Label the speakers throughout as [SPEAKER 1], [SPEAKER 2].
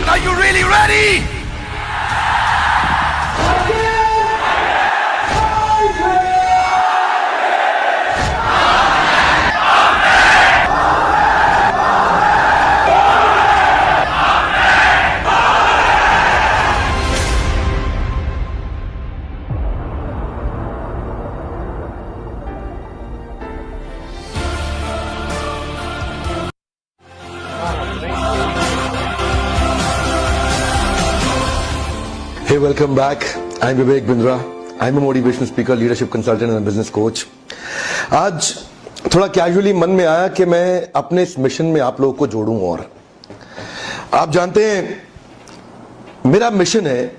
[SPEAKER 1] Are you really ready?
[SPEAKER 2] Hey, welcome back. I'm Vivek Bindra. I'm a motivational speaker, leadership consultant and a business coach. आज थोड़ा casually मन में आया कि मैं अपने इस मिशन में आप लोगों को जोड़ूं और आप जानते हैं मेरा मिशन है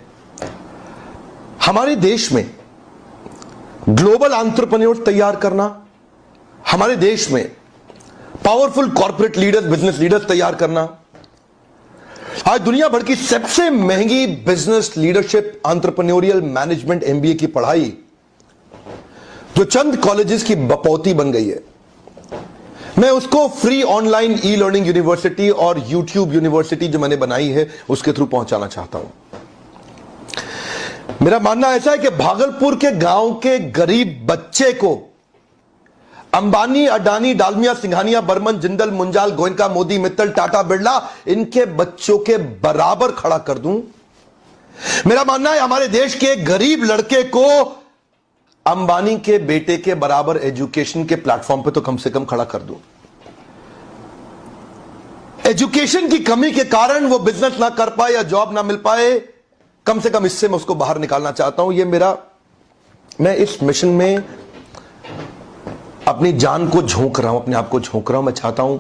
[SPEAKER 2] हमारे देश में ग्लोबल एंटरप्रेन्योर्स तैयार करना, हमारे देश में powerful corporate leaders, business leaders तैयार करना। आज दुनिया भर की सबसे महंगी business leadership entrepreneurial management MBA की पढ़ाई जो चंद कॉलेजेस की बपौती बन गई है, मैं उसको free online e learning university और यूट्यूब यूनिवर्सिटी जो मैंने बनाई है उसके थ्रू पहुंचाना चाहता हूं। मेरा मानना ऐसा है कि भागलपुर के गांव के गरीब बच्चे को अंबानी, अडानी, डालमिया, सिंघानिया, बर्मन, जिंदल, मुंजाल, गोयनका, मोदी, मित्तल, टाटा, बिरला, इनके बच्चों के बराबर खड़ा कर दूं। मेरा मानना है हमारे देश के गरीब लड़के को अंबानी के बेटे के बराबर एजुकेशन के प्लेटफॉर्म पे तो कम से कम खड़ा कर दूं। एजुकेशन की कमी के कारण वो बिजनेस ना कर पाए या जॉब ना मिल पाए, कम से कम इससे मैं उसको बाहर निकालना चाहता हूं। मैं इस मिशन में अपनी जान को झोंक रहा हूं, अपने आप को झोंक रहा हूं। मैं चाहता हूं,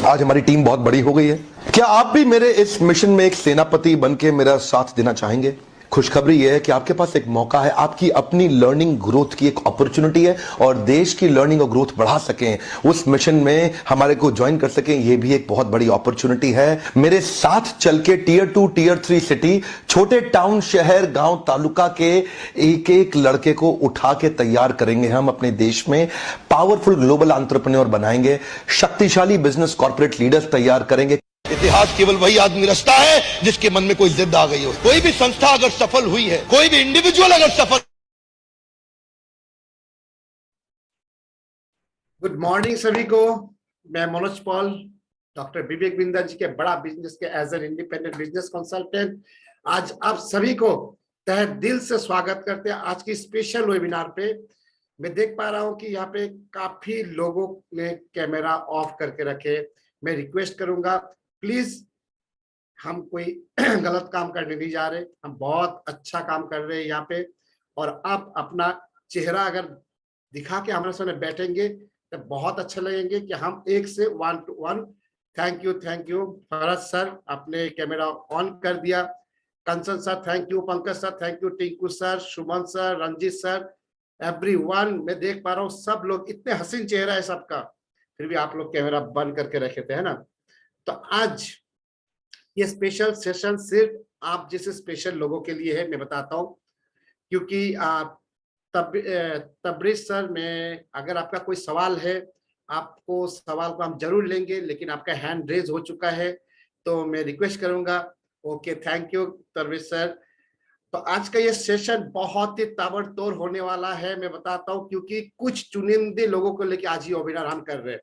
[SPEAKER 2] आज हमारी टीम बहुत बड़ी हो गई है, क्या आप भी मेरे इस मिशन में एक सेनापति बनके मेरा साथ देना चाहेंगे? खुशखबरी यह है कि आपके पास एक मौका है, आपकी अपनी लर्निंग ग्रोथ की एक अपॉर्चुनिटी है और देश की लर्निंग और ग्रोथ बढ़ा सकें, उस मिशन में हमारे को ज्वाइन कर सकें, यह भी एक बहुत बड़ी अपॉर्चुनिटी है। मेरे साथ चल के टियर 2, टियर 3 सिटी, छोटे टाउन, शहर, गांव, तालुका के एक एक लड़के को उठा के तैयार करेंगे हम अपने देश में, पावरफुल ग्लोबल एंटरप्रेन्योर बनाएंगे, शक्तिशाली बिजनेस कॉर्पोरेट लीडर्स तैयार करेंगे। इतिहास केवल वही आदमी रचता है जिसके मन में कोई जिद आ गई हो। कोई भी संस्था अगर सफल हुई है, कोई भी इंडिविजुअल अगर सफल।
[SPEAKER 3] गुड मॉर्निंग सभी को। मैं मनोज पॉल, डॉक्टर विवेक बिंद्रा जी के बड़ा बिजनेस के as an independent business consultant आज आप सभी को तहे दिल से स्वागत करते हैं आज की स्पेशल वेबिनार पे। मैं देख पा रहा हूं कि यहाँ पे काफी लोगों ने कैमरा ऑफ करके रखे। मैं रिक्वेस्ट करूंगा, प्लीज हम कोई गलत काम करने नहीं जा रहे, हम बहुत अच्छा काम कर रहे हैं यहाँ पे। और आप अपना चेहरा अगर दिखा के हमारे सामने बैठेंगे तो बहुत अच्छा लगेंगे कि हम एक से 1 to 1। Thank you Faraz sir, आपने कैमरा ऑन कर दिया। Kanchan sir thank you, Pankaj sir thank you, Tinku sir, Suman sir, Ranjit sir, everyone. मैं देख पा रहा हूँ सब लोग, इतने हसीन चेहरा है सबका, फिर भी आप लोग कैमरा बंद करके रखे थे, है ना। तो आज ये स्पेशल सेशन सिर्फ आप जैसे स्पेशल लोगों के लिए है, मैं बताता हूँ, क्योंकि तबरेज सर, मैं अगर आपका कोई सवाल है, आपको सवाल को हम जरूर लेंगे, लेकिन आपका हैंड रेज हो चुका है, तो मैं रिक्वेस्ट करूंगा। Okay, thank you Tabrez sir. तो आज का ये सेशन बहुत ही ताबड़तोड़ होने वाला है, मैं बताता हूँ, क्योंकि कुछ चुनिंदे लोगों को लेकर आज ये वेबिनार हम कर रहे हैं।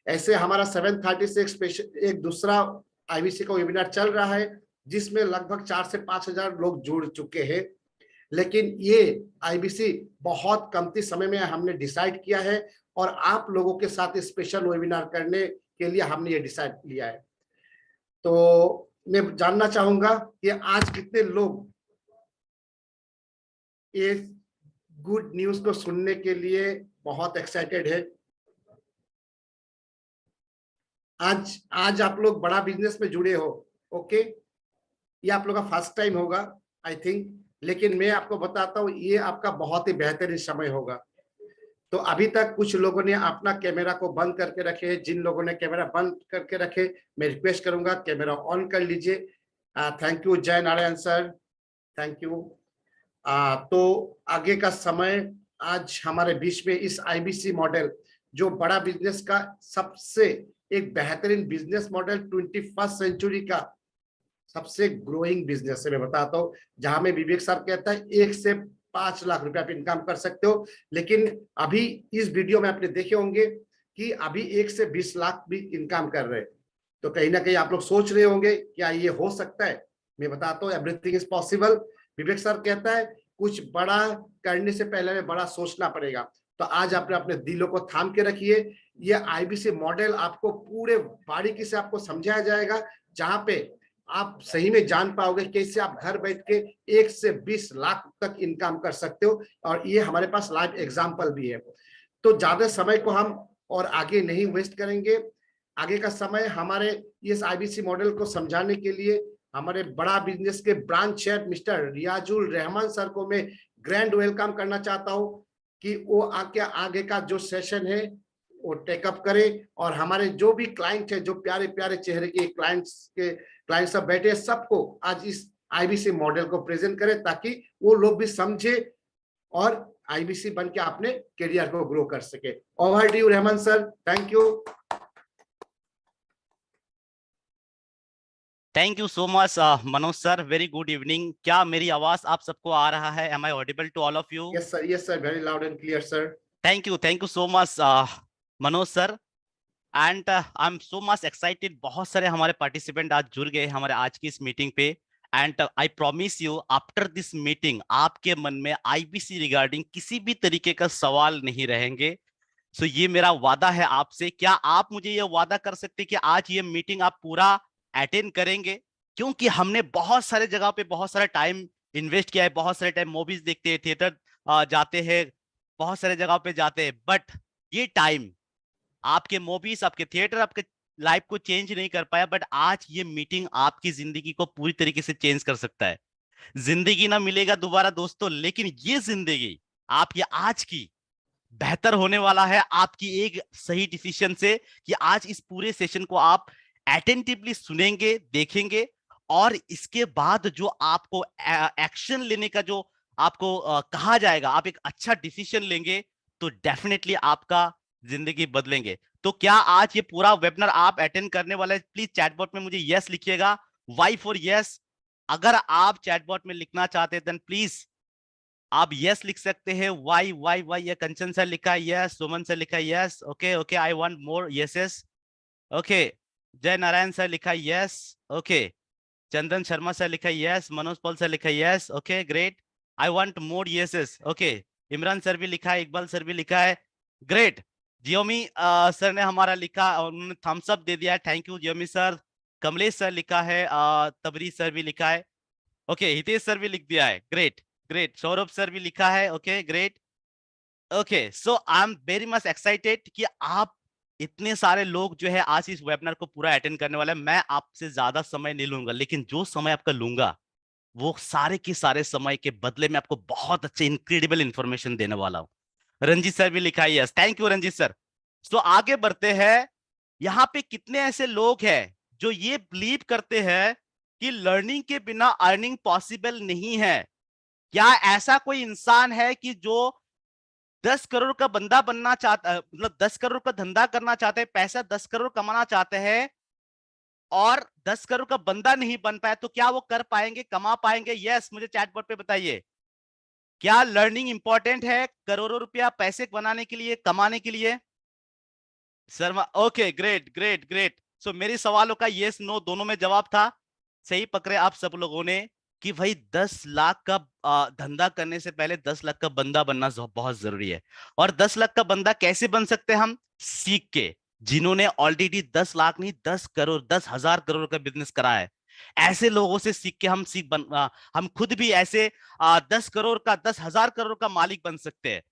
[SPEAKER 3] ऐसे हमारा 7:30 से एक दूसरा आईबीसी का वेबिनार चल रहा है, जिसमें लगभग 4 से 5 हजार लोग जुड़ चुके हैं। लेकिन ये आईबीसी बहुत कमती समय में हमने डिसाइड किया है, और आप लोगों के साथ स्पेशल वेबिनार करने के लिए हमने ये डिसाइड लिया है। तो मैं जानना चाहूंगा कि आज कितने लोग ये गुड न्यूज को सुनने के लिए बहुत एक्साइटेड है। आज आप लोग बड़ा बिजनेस में जुड़े हो, ओके, ये आप लोग का फर्स्ट टाइम होगा आई थिंक, लेकिन मैं आपको बताता हूँ ये आपका बहुत ही बेहतरीन समय होगा। तो अभी तक कुछ लोगों ने अपना कैमरा को बंद करके रखे हैं। जिन लोगों ने कैमरा बंद करके रखे, मैं रिक्वेस्ट करूंगा कैमरा ऑन कर लीजिए। थैंक यू जय नारायण सर, थैंक यू। तो आगे का समय, आज हमारे बीच में इस आईबीसी मॉडल, जो बड़ा बिजनेस का सबसे एक बेहतरीन बिजनेस मॉडल 21st सेंचुरी का सबसे ग्रोइंग बिजनेस है, मैं बताता हूँ। जहां में विवेक सर कहता है 1 से 5 लाख रुपए आप इनकम कर सकते हो, लेकिन अभी इस वीडियो में आपने देखे होंगे कि अभी 1 से 20 लाख भी इनकम कर रहे हैं। तो कहीं ना कहीं आप लोग सोच रहे होंगे क्या ये हो सकता है। मैं बताता हूँ everything is possible. Vivek sir कहता है कुछ बड़ा करने से पहले हमें बड़ा सोचना पड़ेगा। तो आज आपने अपने दिलों को थाम के रखिए। ये आईबीसी मॉडल आपको पूरे बारीकी से आपको समझाया जाएगा, जहां पे आप सही में जान पाओगे कैसे आप घर बैठ के 1 से 20 लाख तक इनकम कर सकते हो। और ये हमारे पास लाइव एग्जाम्पल भी है। तो ज्यादा समय को हम और आगे नहीं वेस्ट करेंगे। आगे का समय हमारे इस आईबीसी मॉडल को समझाने के लिए हमारे बड़ा बिजनेस के branch head mister Riyazul Rahman sir को मैं ग्रैंड वेलकम करना चाहता हूं कि वो आगे का जो सेशन है वो टेकअप करे। और हमारे जो भी क्लाइंट है, जो प्यारे प्यारे चेहरे के क्लाइंट सब बैठे, सबको आज इस आईबीसी मॉडल को प्रेजेंट करें, ताकि वो लोग भी समझे और आईबीसी बन के अपने करियर को ग्रो कर सके। Over to you Rahman sir, thank you.
[SPEAKER 4] Thank you so much Manoj sir, very good evening. क्या मेरी आवाज आप सबको आ रहा है? Am I audible to all of you?
[SPEAKER 3] Yes sir, very loud and clear sir.
[SPEAKER 4] Thank you so much Manoj sir, and I am so much excited. बहुत सारे हमारे पार्टिसिपेंट आज जुड़ गए हमारे आज की इस मीटिंग पे, and I promise you after this meeting आपके मन में आईबीसी रिगार्डिंग किसी भी तरीके का सवाल नहीं रहेंगे। सो ये मेरा वादा है आपसे। क्या आप मुझे ये वादा कर सकते हैं कि आज ये मीटिंग आप पूरा अटेंड करेंगे? क्योंकि हमने बहुत सारे जगह पे बहुत सारा टाइम इन्वेस्ट किया है, बहुत सारे टाइम मूवीज देखते हैं, थिएटर जाते हैं, बहुत सारे जगह पे जाते हैं, बट ये टाइम आपके मूवीज, आपके थिएटर, आपके लाइफ को चेंज नहीं कर पाया, बट आज ये मीटिंग आपकी जिंदगी को पूरी तरीके से चेंज कर सकता है। जिंदगी ना मिलेगा दोबारा दोस्तों, लेकिन ये जिंदगी आपकी आज की बेहतर होने वाला है आपकी एक सही डिसीजन से, कि आज इस पूरे सेशन को आप अटेंटिवली सुनेंगे, देखेंगे, और इसके बाद जो आपको एक्शन लेने का जो आपको कहा जाएगा, आप एक अच्छा डिसीजन लेंगे, तो डेफिनेटली आपका जिंदगी बदलेंगे। तो क्या आज ये पूरा वेबिनार आप अटेंड करने वाले? प्लीज चैटबॉट में मुझे यस लिखिएगा, वाई फॉर यस। अगर आप चैटबॉट में लिखना चाहते हैं देन प्लीज आप यस लिख सकते हैं। वाई वाई वाई, ये कंचन सर लिखा है यस, सुमन सर लिखा है yes, okay okay, I want more yeses, okay. Jay Narayan sir लिखा है yes, okay. Chandan Sharma sir लिखा है यस, मनोज पॉल सर लिखा है yes, okay great, I want more yeses, okay. Imran sir भी लिखा है, इकबाल सर भी लिखा है, ग्रेट। जियोमी सर ने हमारा लिखा, उन्होंने थम्स अप दे दिया है, thank you Xiaomi sir. Kamlesh sir लिखा है, तबरी सर भी लिखा है, ओके। हितेश सर भी लिख दिया है, ग्रेट ग्रेट। सौरभ सर भी लिखा है, okay great, okay. So I am very much excited कि आप इतने सारे लोग जो है आज इस वेबिनार को पूरा अटेंड करने वाले हैं। मैं आपसे ज्यादा समय नहीं लूंगा, लेकिन जो समय आपका लूंगा वो सारे के सारे समय के बदले में आपको बहुत अच्छे इनक्रेडिबल इंफॉर्मेशन देने वाला हूं। रंजीत सर भी लिखा है yes, thank you Ranjit sir. तो आगे बढ़ते हैं। यहाँ पे कितने ऐसे लोग हैं जो ये बिलीव करते हैं कि लर्निंग के बिना अर्निंग पॉसिबल नहीं है? क्या ऐसा कोई इंसान है कि जो 10 करोड़ का बंदा बनना चाहता, मतलब 10 करोड़ का धंधा करना चाहते हैं, पैसा 10 करोड़ कमाना चाहते हैं और 10 करोड़ का बंदा नहीं बन पाया, तो क्या वो कर पाएंगे, कमा पाएंगे? यस, मुझे चैटबॉट पे बताइए, क्या लर्निंग इंपॉर्टेंट है करोड़ों रुपया पैसे बनाने के लिए, कमाने के लिए? Sharma, okay, great great great. So मेरे सवालों का यस नो दोनों में जवाब था। सही पकड़े आप सब लोगों ने कि भाई 10 लाख का धंधा करने से पहले 10 लाख का बंदा बनना बहुत जरूरी है। और 10 लाख का बंदा कैसे बन सकते हैं हम? सीख के, जिन्होंने ऑलरेडी 10 लाख नहीं 10 करोड़ 10,000 करोड़ का बिजनेस करा है, ऐसे लोगों से सीख के हम खुद भी ऐसे 10 करोड़ का 10,000 करोड़ का मालिक बन सकते हैं।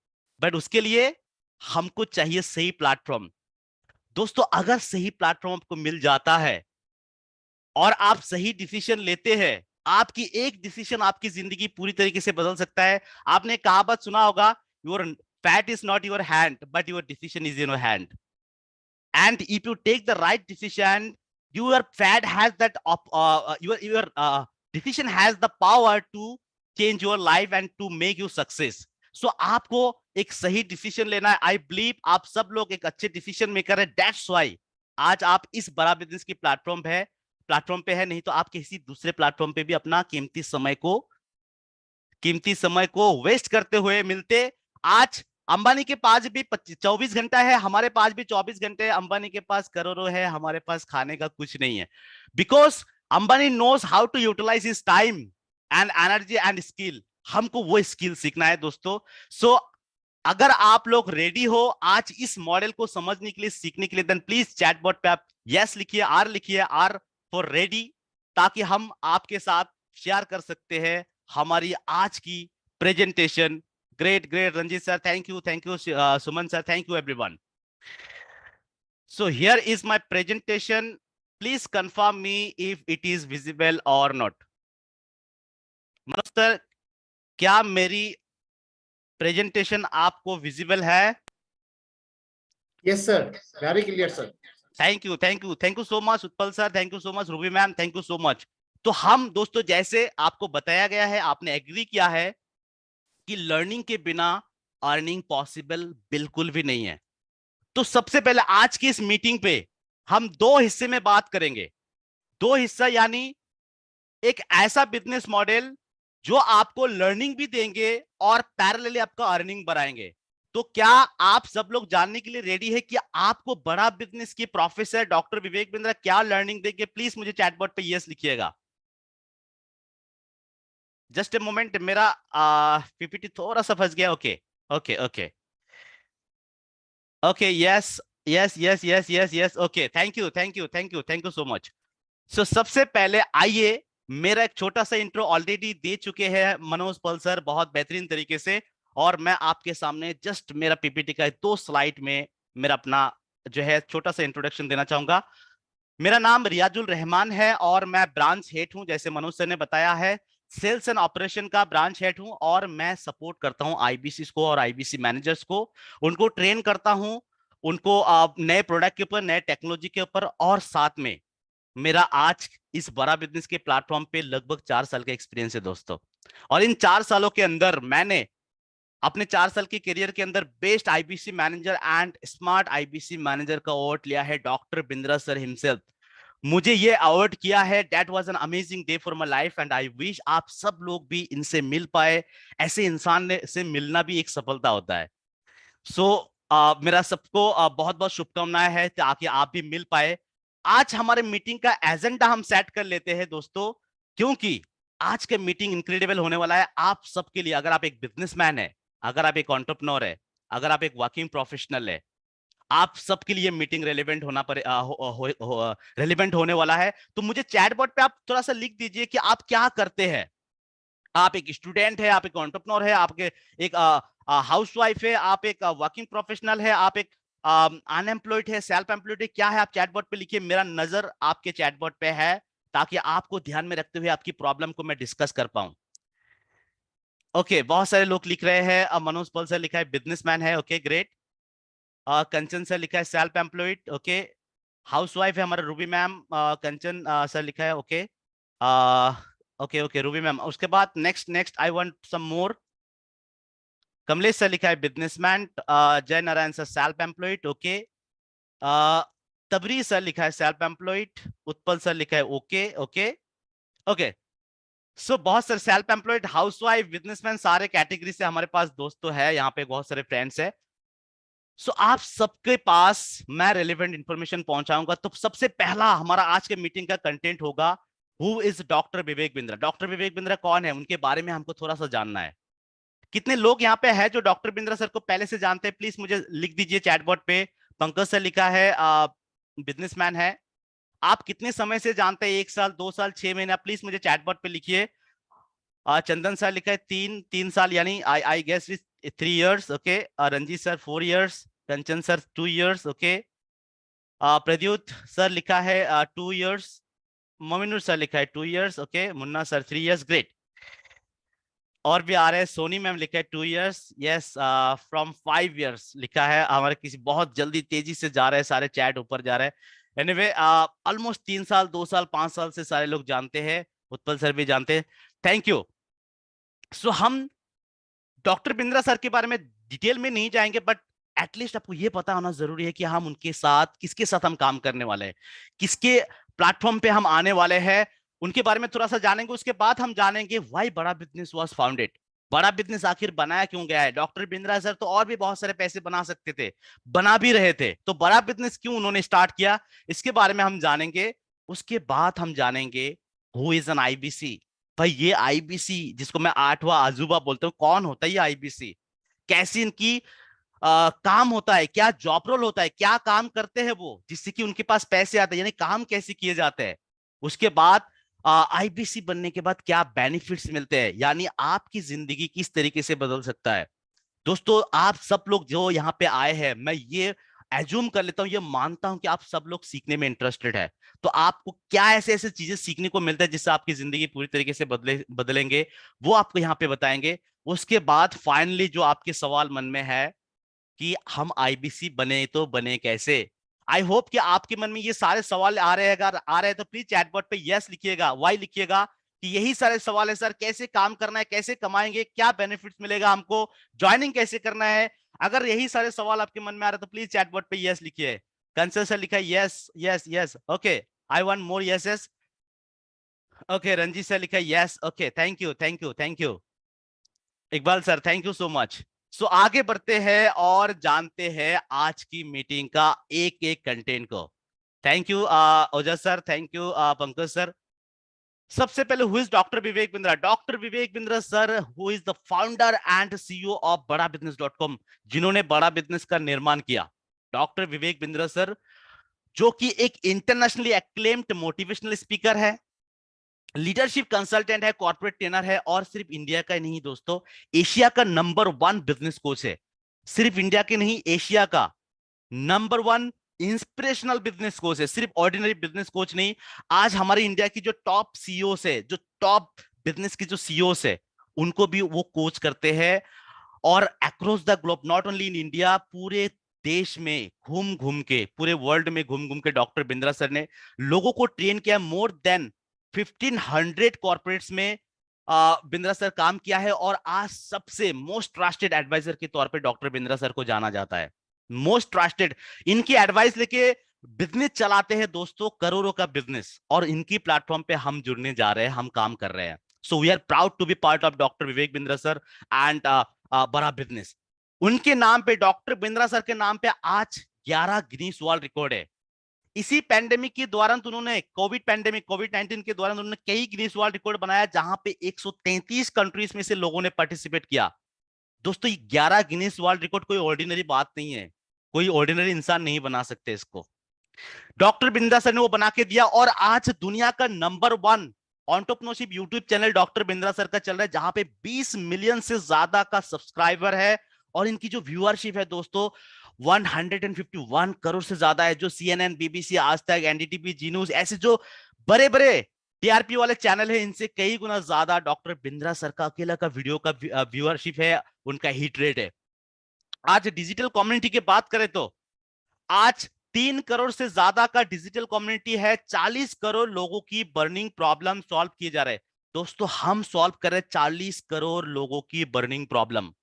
[SPEAKER 4] बट उसके लिए हमको चाहिए सही प्लेटफॉर्म। दोस्तों, अगर सही प्लेटफॉर्म आपको मिल जाता है और आप सही डिसीजन लेते हैं, आपकी एक डिसीजन आपकी जिंदगी पूरी तरीके से बदल सकता है। आपने कहावत सुना होगा, your fate is not your hand but your decision is in your hand. And if you take the right decision, your fat has that your decision has the power to change your life and to make you success. So आपको एक सही decision लेना है। I believe आप सब लोग एक अच्छे डिसीजन मेकर है, दैट्स व्हाई आज आप इस बड़ा बिजनेस की प्लेटफॉर्म पे है, नहीं तो आप किसी दूसरे प्लेटफॉर्म पे भी अपना कीमती समय को वेस्ट करते हुए मिलते। आज अंबानी के पास भी 24 घंटा है, हमारे पास भी 24 घंटे है। अंबानी के पास करोड़ों है, हमारे पास खाने का कुछ नहीं है। Because Ambani knows how to utilise his time and energy and skill. हमको वो स्किल सीखना है दोस्तों। सो अगर आप लोग रेडी हो आज इस मॉडल को समझने के लिए, सीखने के लिए, देन प्लीज चैटबॉट पे आप यस लिखिए, आर फॉर रेडी, ताकि हम आपके साथ शेयर कर सकते हैं हमारी आज की presentation. Great, great, Ranjit sir. Thank you, Suman sir. Thank you, everyone. So here is my presentation. Please confirm me if it is visible or not. Manoj sir, क्या मेरी प्रेजेंटेशन आपको विजिबल है?
[SPEAKER 3] Yes, sir. Very clear, sir.
[SPEAKER 4] Thank you so much Utpal sir, thank you so much Ruby ma'am, thank you so much. तो हम दोस्तों, जैसे आपको बताया गया है, आपने एग्री किया है कि लर्निंग के बिना अर्निंग पॉसिबल बिल्कुल भी नहीं है। तो सबसे पहले आज की इस मीटिंग पे हम दो हिस्से में बात करेंगे। दो हिस्सा यानी एक ऐसा बिजनेस मॉडल जो आपको लर्निंग भी देंगे और पैरेलली आपका अर्निंग बढ़ाएंगे। तो क्या आप सब लोग जानने के लिए रेडी है कि आपको बड़ा बिजनेस की प्रोफेसर डॉक्टर विवेक बिंद्रा क्या लर्निंग देंगे? प्लीज मुझे चैटबॉट पे यस लिखिएगा। जस्ट ए मोमेंट, मेरा पीपीटी थोड़ा सा फंस गया। Okay okay okay okay, yes yes yes yes yes yes, okay, thank you so much. So सबसे पहले आइए, मेरा एक छोटा सा इंट्रो ऑलरेडी दे चुके हैं मनोज पल सर बहुत बेहतरीन तरीके से, और मैं आपके सामने जस्ट मेरा पीपीटी का 2 स्लाइड में मेरा अपना जो है छोटा सा इंट्रोडक्शन देना चाहूंगा। मेरा नाम रियाजुल रहमान है और मैं ब्रांच हेड हूं, जैसे मनोज सर ने बताया है, सेल्स एंड ऑपरेशन का ब्रांच हेड हूं, और मैं सपोर्ट करता हूं आईबीसी को और आईबीसी मैनेजर्स को। उनको ट्रेन करता हूं, उनको नए प्रोडक्ट के ऊपर, नए टेक्नोलॉजी के ऊपर, और साथ में मेरा आज इस बड़ा बिजनेस के प्लेटफॉर्म पे लगभग 4 साल का एक्सपीरियंस है दोस्तों। और इन 4 सालों के अंदर मैंने अपने 4 साल के करियर के अंदर best IBC manager and smart IBC manager का अवार्ड लिया है डॉक्टर बिंद्रा सर हिमसेल्फ। मुझे ये अवार्ड किया है, that was an amazing day for my life and I wish आप सब लोग भी इनसे मिल पाए। ऐसे इंसान से मिलना भी एक सफलता होता है। सो मेरा सबको बहुत बहुत शुभकामनाएं है ताकि आप भी मिल पाए। आज हमारे मीटिंग का एजेंडा हम सेट कर लेते हैं दोस्तों, क्योंकि आज का मीटिंग इंक्रेडिबल होने वाला है आप सबके लिए। अगर आप एक बिजनेसमैन है, अगर आप एक एंटरप्रेन्योर है, अगर आप एक वर्किंग प्रोफेशनल है, आप सबके लिए मीटिंग रेलेवेंट रेलेवेंट होने वाला है। तो मुझे चैटबॉट पे आप थोड़ा सा लिख दीजिए कि आप क्या करते हैं। आप एक स्टूडेंट है, आप एक एंटरप्रेन्योर है, आपके एक हाउसवाइफ है, आप एक वर्किंग प्रोफेशनल है, आप एक अनएम्प्लॉयड है, सेल्फ एम्प्लॉयड है, क्या है, आप चैटबॉट पे लिखिए। मेरा नजर आपके चैटबॉट पे है ताकि आपको ध्यान में रखते हुए आपकी प्रॉब्लम को मैं डिस्कस कर पाऊं। ओके, बहुत सारे लोग लिख रहे हैं। मनोज पल सर लिखा है बिजनेसमैन है, ओके ग्रेट। कंचन सर लिखा है सेल्फ एम्प्लॉयड, ओके। हाउसवाइफ है हमारा रूबी मैम, कंचन सर लिखा है, okay okay okay Ruby ma'am. उसके बाद next I want some more. Kamlesh sir लिखा है businessman. Jay Narayan sir self employed, okay. Tabri sir लिखा है सेल्फ एम्प्लॉयड। उत्पल सर लिखा है ओके ओके ओके। सो बहुत सारे सेल्फ एम्प्लॉयड, हाउसवाइफ, बिजनेसमैन, सारे कैटेगरी से हमारे पास दोस्त तो है, यहाँ पे बहुत सारे फ्रेंड्स है। सो आप सबके पास मैं रेलेवेंट इंफॉर्मेशन पहुंचाऊंगा। तो सबसे पहला हमारा आज के मीटिंग का कंटेंट होगा, who is doctor Vivek Bindra. Doctor Vivek Bindra कौन है, उनके बारे में हमको थोड़ा सा जानना है। कितने लोग यहाँ पे है जो डॉक्टर बिंद्रा सर को पहले से जानते हैं, प्लीज मुझे लिख दीजिए चैटबॉट पे। पंकज सर लिखा है बिजनेसमैन है। आप कितने समय से जानते हैं, 1 साल, 2 साल, 6 महीना, प्लीज मुझे चैटबॉट पे लिखिए। चंदन सर लिखा है 3 साल, यानी I guess 3 years, okay. Ranjit sir 4 years, Kanchan sir 2 years, okay. Pradyut sir लिखा है 2 years, मोमिनुर सर लिखा है 2 years, okay. Munna sir 3 years, great. और भी आ रहे हैं, सोनी मैम लिखा है 2 years, यस। फ्रॉम 5 years लिखा है हमारे किसी, बहुत जल्दी तेजी से जा रहे हैं, सारे चैट ऊपर जा रहे हैं। एनीवे ऑलमोस्ट 3 साल, 2 साल, 5 साल से सारे लोग जानते हैं, उत्पल सर भी जानते हैं, थैंक यू। सो हम डॉक्टर बिंद्रा सर के बारे में डिटेल में नहीं जाएंगे, बट एटलीस्ट आपको ये पता होना जरूरी है कि हम उनके साथ, किसके साथ हम काम करने वाले हैं, किसके प्लेटफॉर्म पे हम आने वाले हैं, उनके बारे में थोड़ा सा जानेंगे। उसके बाद हम जानेंगे व्हाई बड़ा बिजनेस वाज फाउंडेड। बड़ा बिजनेस आखिर बनाया क्यों गया है। डॉक्टर बिंद्रा सर तो और भी बहुत सारे पैसे बना सकते थे, बना भी रहे थे, तो बड़ा बिजनेस क्यों उन्होंने स्टार्ट किया, इसके बारे में हम जानेंगे। उसके बाद हम जानेंगे हु इज एन आईबीसी। भाई ये आईबीसी, जिसको मैं 8वां अजूबा बोलता हूँ, कौन होता है ये आईबीसी, कैसी इनकी काम होता है, क्या जॉब रोल होता है, क्या काम करते हैं वो, जिससे कि उनके पास पैसे आते हैं, यानी काम कैसे किए जाते हैं। उसके बाद आईबीसी बनने के बाद क्या बेनिफिट्स मिलते हैं, यानी आपकी जिंदगी किस तरीके से बदल सकता है। दोस्तों आप सब लोग जो यहाँ पे आए हैं, मैं ये एज्यूम कर लेता हूँ, ये मानता हूं कि आप सब लोग सीखने में इंटरेस्टेड है। तो आपको क्या ऐसे ऐसे चीजें सीखने को मिलता है जिससे आपकी जिंदगी पूरी तरीके से बदलेंगे, वो आपको यहाँ पे बताएंगे। उसके बाद फाइनली जो आपके सवाल मन में है कि हम आईबीसी बने तो बने कैसे, आई होप कि आपके मन में ये सारे सवाल आ रहे हैं। अगर आ रहे हैं तो प्लीज चैटबॉट पे यस लिखिएगा, वाई लिखिएगा कि यही सारे सवाल है सर, कैसे काम करना है, कैसे कमाएंगे, क्या बेनिफिट्स मिलेगा हमको, ज्वाइनिंग कैसे करना है। अगर यही सारे सवाल आपके मन में आ रहे हैं तो प्लीज चैटबॉट पे यस लिखिए। कंसल सर लिखा है yes yes yes, okay, I want more yeses, okay. Ranjit sir लिखा है yes, okay, thank you thank you thank you. Iqbal sir thank you so much. So आगे बढ़ते हैं और जानते हैं आज की मीटिंग का एक एक कंटेंट को। Thank you Ojas sir, thank you Pankaj sir. सबसे पहले who is doctor Vivek Bindra. Doctor Vivek Bindra sir who is the founder and CEO of बड़ा बिजनेस.com, जिन्होंने बड़ा बिजनेस का निर्माण किया। डॉक्टर विवेक बिंद्रा सर जो कि एक इंटरनेशनली एक्लेम्ड मोटिवेशनल स्पीकर है, लीडरशिप कंसल्टेंट है, कॉर्पोरेट ट्रेनर है, और सिर्फ इंडिया का नहीं दोस्तों, एशिया का नंबर 1 बिजनेस कोच है। सिर्फ इंडिया के नहीं, एशिया का नंबर 1 इंस्पिरेशनल बिजनेस कोच है, सिर्फ ऑर्डिनरी बिजनेस कोच नहीं। आज हमारे इंडिया की जो टॉप सीईओ है, जो टॉप बिजनेस की जो सीईओ है, उनको भी वो कोच करते हैं। और across the globe, not only in India, पूरे देश में घूम घूम के, पूरे वर्ल्ड में घूम घूम के डॉक्टर बिंद्रा सर ने लोगों को ट्रेन किया। मोर देन 1500 कॉर्पोरेट्स में बिंद्रा सर काम किया है, और आज सबसे मोस्ट ट्रस्टेड एडवाइजर के तौर पे डॉक्टर बिंद्रा सर को जाना जाता है। मोस्ट ट्रस्टेड, इनकी एडवाइस लेके बिजनेस चलाते हैं दोस्तों, करोड़ों का बिजनेस, और इनकी प्लेटफॉर्म पे हम जुड़ने जा रहे हैं, हम काम कर रहे हैं। So we are proud to be part of doctor Vivek Bindra sir and Bada business. उनके नाम पे, डॉक्टर बिंद्रा सर के नाम पे आज 11 गिनीज वर्ल्ड रिकॉर्ड है। इसी पैंडेमिक के दौरान उन्होंने, कोविड-19 के दौरान उन्होंने कई गिनीज वर्ल्ड रिकॉर्ड बनाया, जहां पे 133 कंट्रीज में से लोगों ने पार्टिसिपेट किया। दोस्तों ये 11 गिनीज वर्ल्ड रिकॉर्ड कोई ऑर्डिनरी बात नहीं है, कोई ऑर्डिनरी इंसान नहीं बना सकते इसको। डॉक्टर बिंद्रा सर ने वो बना के दिया, और आज दुनिया का number 1 entrepreneurship YouTube channel doctor Bindra sir का चल रहा है, जहां पे 20 मिलियन से ज्यादा का सब्सक्राइबर है, और इनकी जो व्यूअरशिप है दोस्तों 151 करोड़ से ज्यादा है। जो CNN, BBC, आज तक, NDTV, जी न्यूज, ऐसे जो बड़े बड़े टीआरपी वाले चैनल है, इनसे कई गुना ज्यादा डॉक्टर बिंद्रा सर का अकेला का वीडियो का व्यूअरशिप है, उनका हिट रेट है। आज डिजिटल कम्युनिटी की बात करें तो आज 3 करोड़ से ज्यादा का डिजिटल कम्युनिटी है, 40 करोड़ लोगों की बर्निंग प्रॉब्लम सॉल्व किए जा रहे हैं। दोस्तों हम सॉल्व कर रहे हैं 40 करोड़ लोगों की बर्निंग प्रॉब्लम।